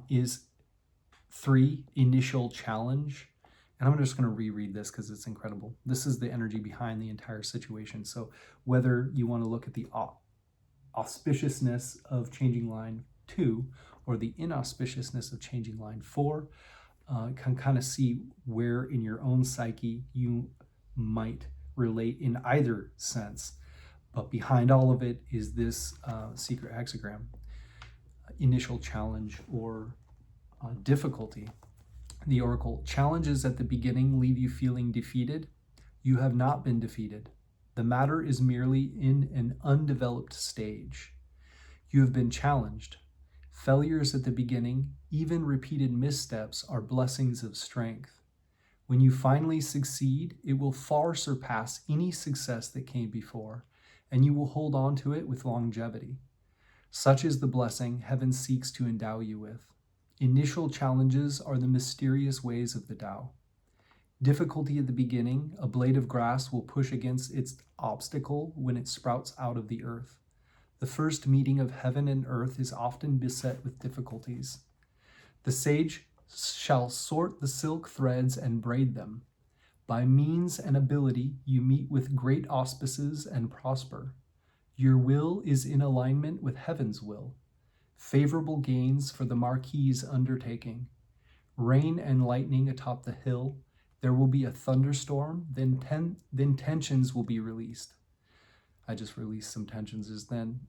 is 3, initial challenge. And I'm just going to reread this because it's incredible. This is the energy behind the entire situation. So whether you want to look at the auspiciousness of changing line 2 or the inauspiciousness of changing line 4, can kind of see where in your own psyche you might relate in either sense. But behind all of it is this secret hexagram, initial challenge or difficulty. The oracle: challenges at the beginning leave you feeling defeated. You have not been defeated. The matter is merely in an undeveloped stage. You have been challenged. Failures at the beginning, even repeated missteps, are blessings of strength. When you finally succeed, it will far surpass any success that came before, and you will hold on to it with longevity. Such is the blessing heaven seeks to endow you with. Initial challenges are the mysterious ways of the Tao. Difficulty at the beginning: a blade of grass will push against its obstacle when it sprouts out of the earth. The first meeting of heaven and earth is often beset with difficulties. The sage shall sort the silk threads and braid them. By means and ability you meet with great auspices and prosper. Your will is in alignment with heaven's will. Favorable gains for the Marquis's undertaking. Rain and lightning atop the hill. There will be a thunderstorm, then tensions will be released. I just released some tensions just then.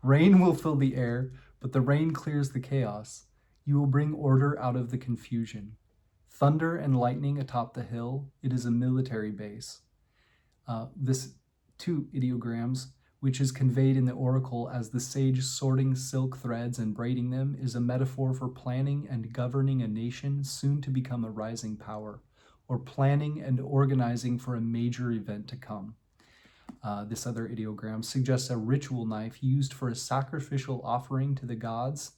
Rain will fill the air, but the rain clears the chaos. You will bring order out of the confusion. Thunder and lightning atop the hill. It is a military base. This 2 ideograms, which is conveyed in the oracle as the sage sorting silk threads and braiding them, is a metaphor for planning and governing a nation soon to become a rising power, or planning and organizing for a major event to come. This other ideogram suggests a ritual knife used for a sacrificial offering to the gods,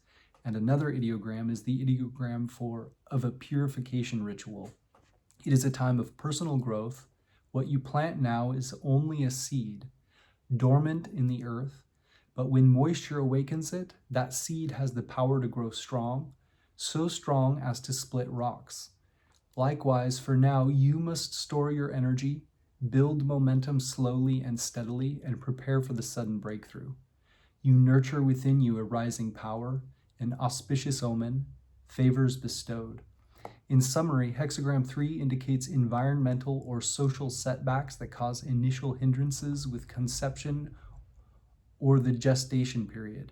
and another ideogram is the ideogram of a purification ritual. It is a time of personal growth. What you plant now is only a seed, dormant in the earth, but when moisture awakens it, that seed has the power to grow strong, so strong as to split rocks. Likewise, for now, you must store your energy, build momentum slowly and steadily, and prepare for the sudden breakthrough. You nurture within you a rising power, an auspicious omen, favors bestowed. In summary, Hexagram 3 indicates environmental or social setbacks that cause initial hindrances with conception or the gestation period.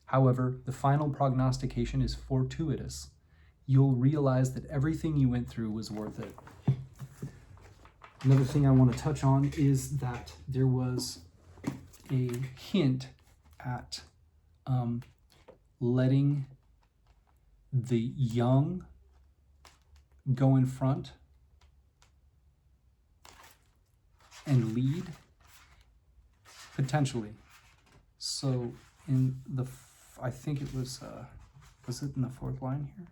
However, the final prognostication is fortuitous. You'll realize that everything you went through was worth it. Another thing I want to touch on is that there was a hint at letting the young go in front and lead, potentially. So in the, I think it was it in the 4th line here?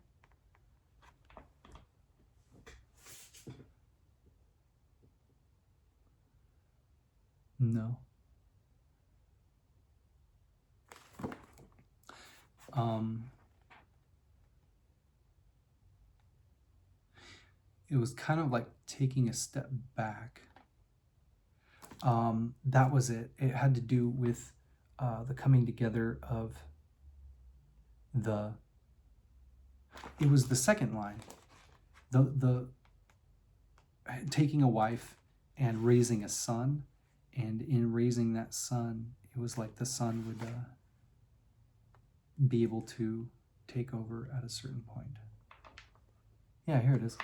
No. It was kind of like taking a step back. That was it. It had to do with the coming together of it was the 2nd line. The taking a wife and raising a son, and in raising that son, it was like the son would be able to take over at a certain point. Yeah, here it is.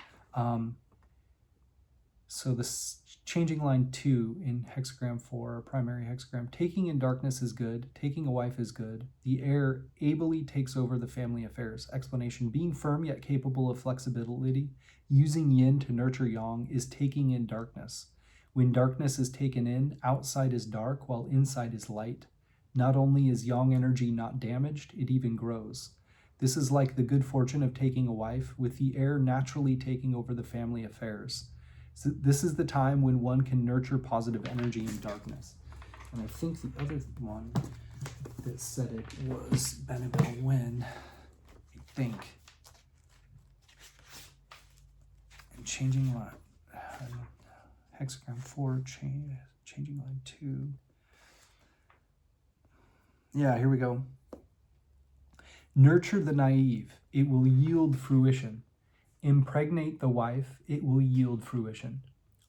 So this changing line 2 in hexagram 4, primary hexagram: taking in darkness is good, taking a wife is good. The heir ably takes over the family affairs. Explanation: being firm yet capable of flexibility, using yin to nurture yang, is taking in darkness. When darkness is taken in, outside is dark while inside is light. Not only is yang energy not damaged, it even grows. This is like the good fortune of taking a wife, with the heir naturally taking over the family affairs. So this is the time when one can nurture positive energy in darkness. And I think the other one that said it was Benabel Wynn, I think. And changing line, hexagram 4, changing line 2. Yeah, here we go. Nurture the naive, it will yield fruition. Impregnate the wife, it will yield fruition.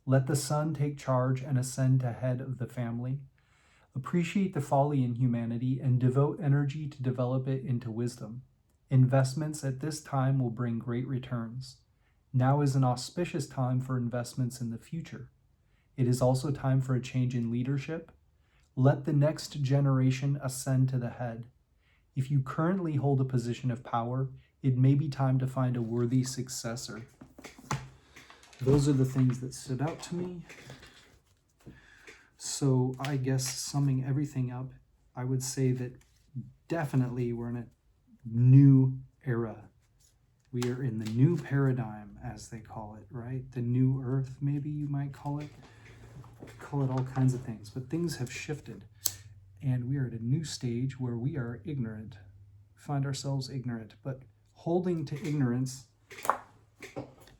Let the son take charge and ascend to head of the family. Appreciate the folly in humanity and devote energy to develop it into wisdom. Investments at this time will bring great returns. Now is an auspicious time for investments in the future. It is also time for a change in leadership. Let the next generation ascend to the head. If you currently hold a position of power, it may be time to find a worthy successor. Those are the things that stood out to me. So I guess summing everything up, I would say that definitely we're in a new era. We are in the new paradigm, as they call it, right? The new earth, maybe you might call it. Call it all kinds of things, but things have shifted. And we are at a new stage where we are ignorant, find ourselves ignorant, but holding to ignorance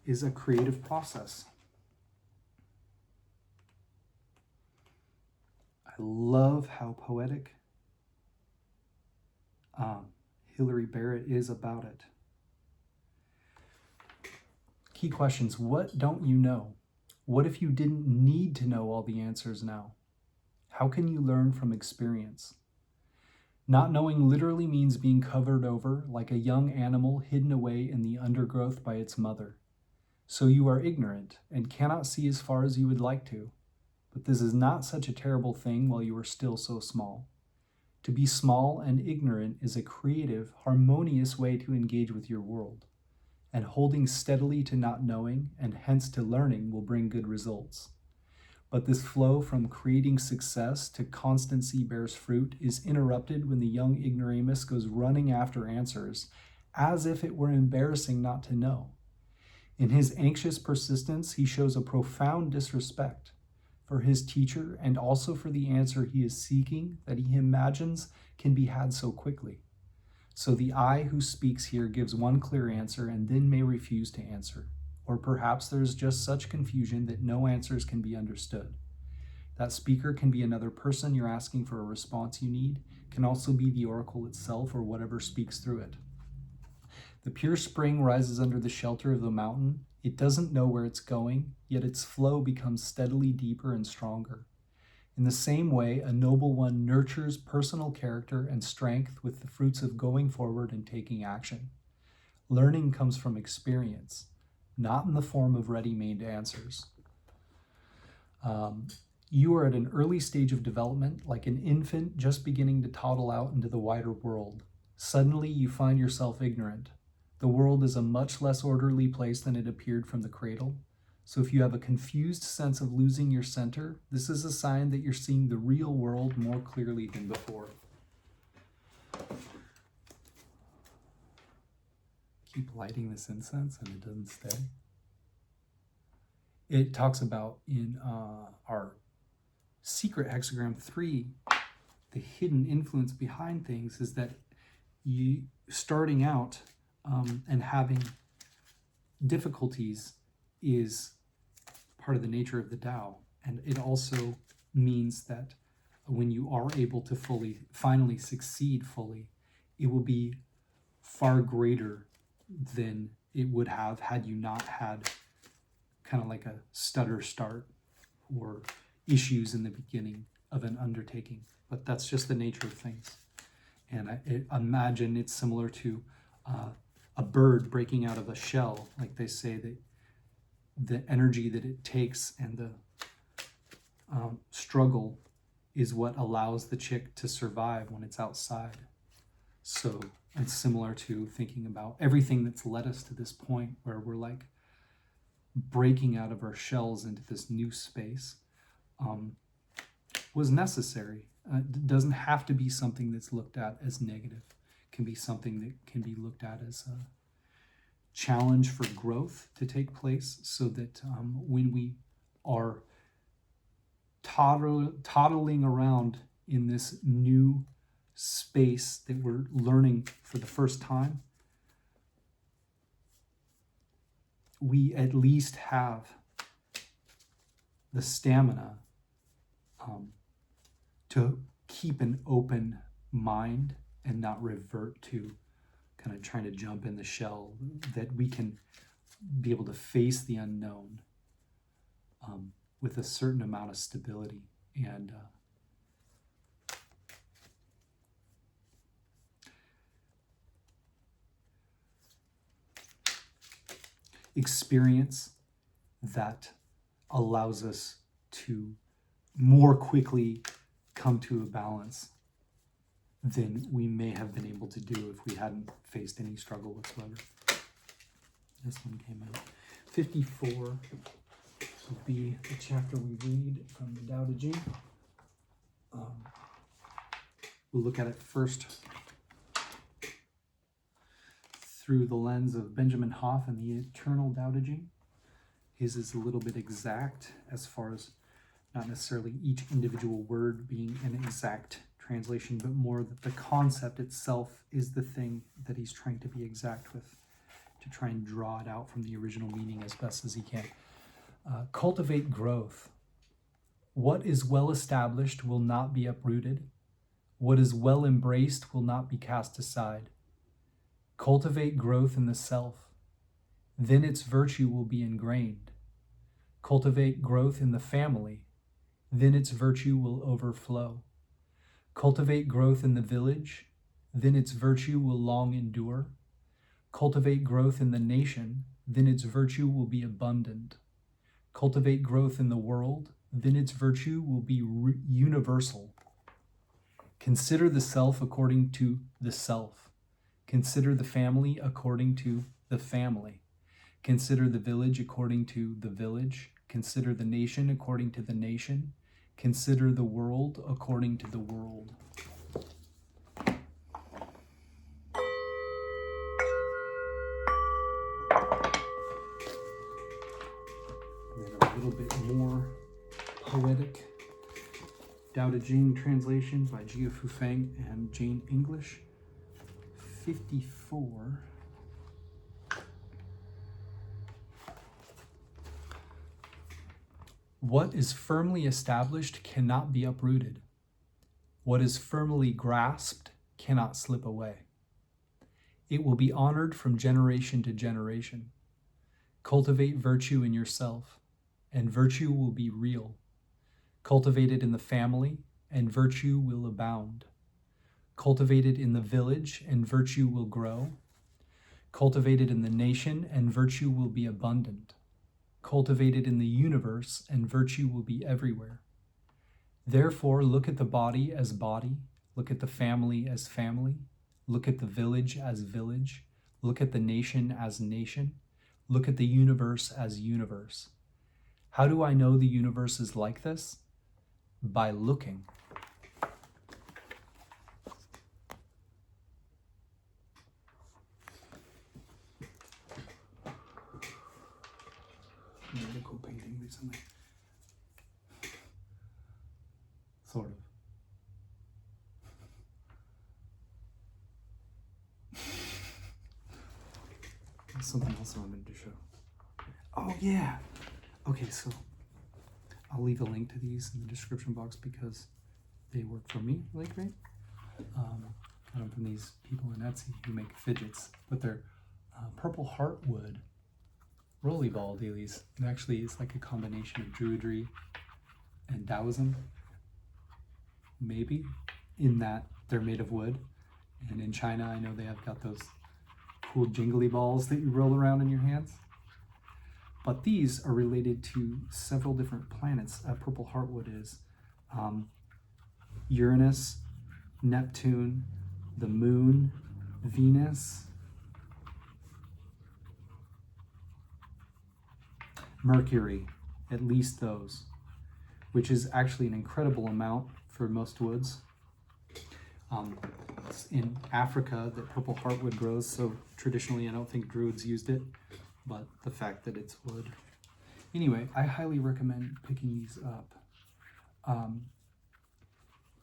is a creative process. I love how poetic Hilary Barrett is about it. Key questions. What don't you know? What if you didn't need to know all the answers now? How can you learn from experience? Not knowing literally means being covered over like a young animal hidden away in the undergrowth by its mother. So you are ignorant and cannot see as far as you would like to. But this is not such a terrible thing while you are still so small. To be small and ignorant is a creative, harmonious way to engage with your world. And holding steadily to not knowing and hence to learning will bring good results. But this flow from creating success to constancy bears fruit is interrupted when the young ignoramus goes running after answers as if it were embarrassing not to know. In his anxious persistence, he shows a profound disrespect for his teacher and also for the answer he is seeking that he imagines can be had so quickly. So the I who speaks here gives one clear answer and then may refuse to answer. Or perhaps there's just such confusion that no answers can be understood. That speaker can be another person you're asking for a response you need, can also be the oracle itself or whatever speaks through it. The pure spring rises under the shelter of the mountain. It doesn't know where it's going, yet its flow becomes steadily deeper and stronger. In the same way, a noble one nurtures personal character and strength with the fruits of going forward and taking action. Learning comes from experience, not in the form of ready-made answers. You are at an early stage of development, like an infant just beginning to toddle out into the wider world. Suddenly, you find yourself ignorant. The world is a much less orderly place than it appeared from the cradle. So if you have a confused sense of losing your center, this is a sign that you're seeing the real world more clearly than before. Keep lighting this incense and it doesn't stay. It talks about in our secret hexagram 3, the hidden influence behind things is that you starting out and having difficulties is part of the nature of the Tao. And it also means that when you are able to finally succeed fully, it will be far greater than it would have had you not had kind of like a stutter start or issues in the beginning of an undertaking. But that's just the nature of things. And I imagine it's similar to a bird breaking out of a shell. Like they say that the energy that it takes and the struggle is what allows the chick to survive when it's outside. So it's similar to thinking about everything that's led us to this point where we're like breaking out of our shells into this new space was necessary. It doesn't have to be something that's looked at as negative. It can be something that can be looked at as a challenge for growth to take place so that when we are toddling around in this new space that we're learning for the first time, we at least have the stamina to keep an open mind and not revert to kind of trying to jump in the shell, that we can be able to face the unknown with a certain amount of stability and experience that allows us to more quickly come to a balance than we may have been able to do if we hadn't faced any struggle whatsoever. This one came out. 54 will be the chapter we read from the Tao Te Ching. We'll look at it first through the lens of Benjamin Hoff and the Eternal Tao Te Ching. His is a little bit exact as far as not necessarily each individual word being an exact translation, but more that the concept itself is the thing that he's trying to be exact with, to try and draw it out from the original meaning as best as he can. Cultivate growth. What is well established will not be uprooted. What is well embraced will not be cast aside. Cultivate growth in the self. Then its virtue will be ingrained. Cultivate growth in the family. Then its virtue will overflow. Cultivate growth in the village. Then its virtue will long endure. Cultivate growth in the nation. Then its virtue will be abundant. Cultivate growth in the world. Then its virtue will be universal. Consider the self according to the self. Consider the family according to the family. Consider the village according to the village. Consider the nation according to the nation. Consider the world according to the world. And then a little bit more poetic Tao Te Ching translation by Jia Fufeng and Jane English. 54. What is firmly established cannot be uprooted. What is firmly grasped cannot slip away. It will be honored from generation to generation. Cultivate virtue in yourself, and virtue will be real. Cultivate it in the family, and virtue will abound. Cultivate it in the village, and virtue will grow. Cultivate it in the nation, and virtue will be abundant. Cultivate it in the universe, and virtue will be everywhere. Therefore, look at the body as body, look at the family as family, look at the village as village, look at the nation as nation, look at the universe as universe. How do I know the universe is like this? By looking. Medical painting recently. Sort of. There's something else I wanted to show. Oh yeah. Okay, so I'll leave a link to these in the description box because they work for me really great. Got them from these people in Etsy who make fidgets, but they're purple heartwood rolly ball dealies. It actually is like a combination of Druidry and Taoism, maybe, in that they're made of wood. And in China, I know they have got those cool jingly balls that you roll around in your hands. But these are related to several different planets. Purple heartwood is Uranus, Neptune, the Moon, Venus, Mercury, at least those, which is actually an incredible amount for most woods. It's in Africa that purple heartwood grows, so traditionally I don't think Druids used it, but the fact that it's wood. Anyway, I highly recommend picking these up.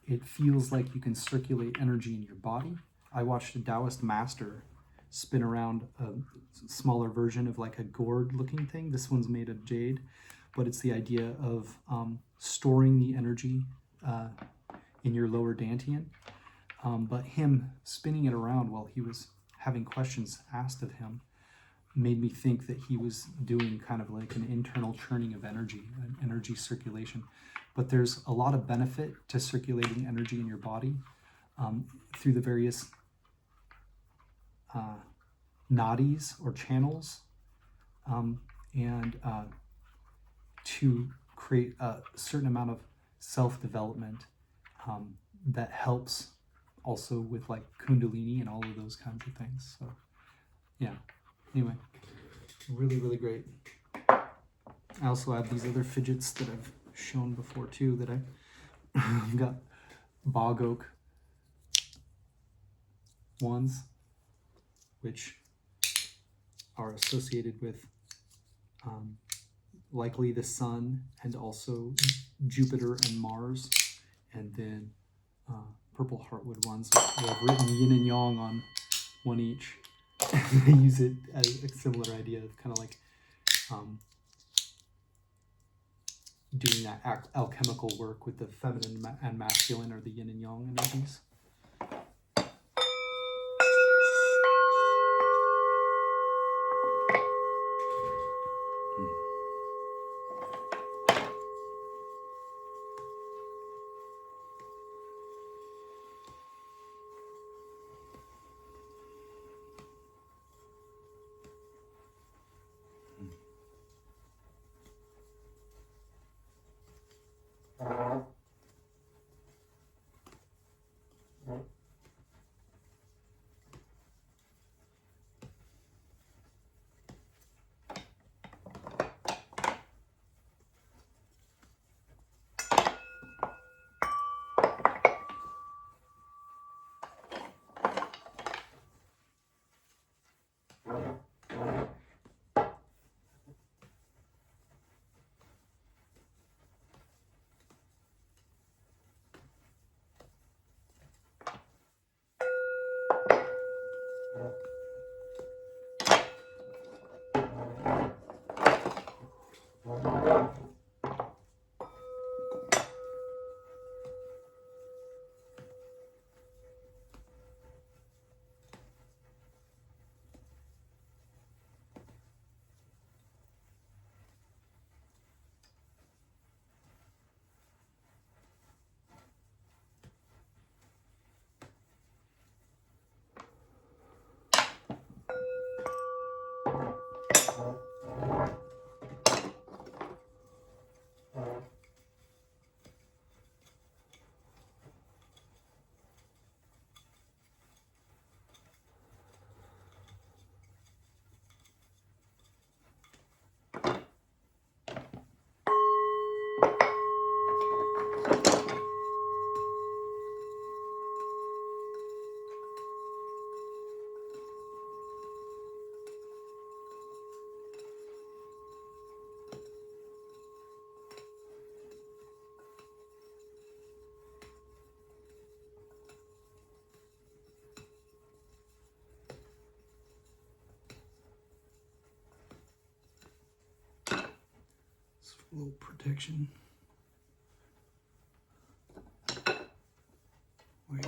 it feels like you can circulate energy in your body. I watched a Taoist master spin around a smaller version of like a gourd looking thing. This one's made of jade, but it's the idea of storing the energy in your lower dantian. But him spinning it around while he was having questions asked of him made me think that he was doing kind of like an internal churning of energy, an energy circulation. But there's a lot of benefit to circulating energy in your body through the various nadis or channels, and to create a certain amount of self-development that helps also with like kundalini and all of those kinds of things. So yeah, anyway, really, really great. I also have these other fidgets that I've shown before too, that I've got bog oak ones, which are associated with likely the sun and also Jupiter and Mars, and then purple heartwood ones. I've written yin and yang on one each. I use it as a similar idea of kind of like doing that alchemical work with the feminine and masculine, or the yin and yang energies. A little protection. Where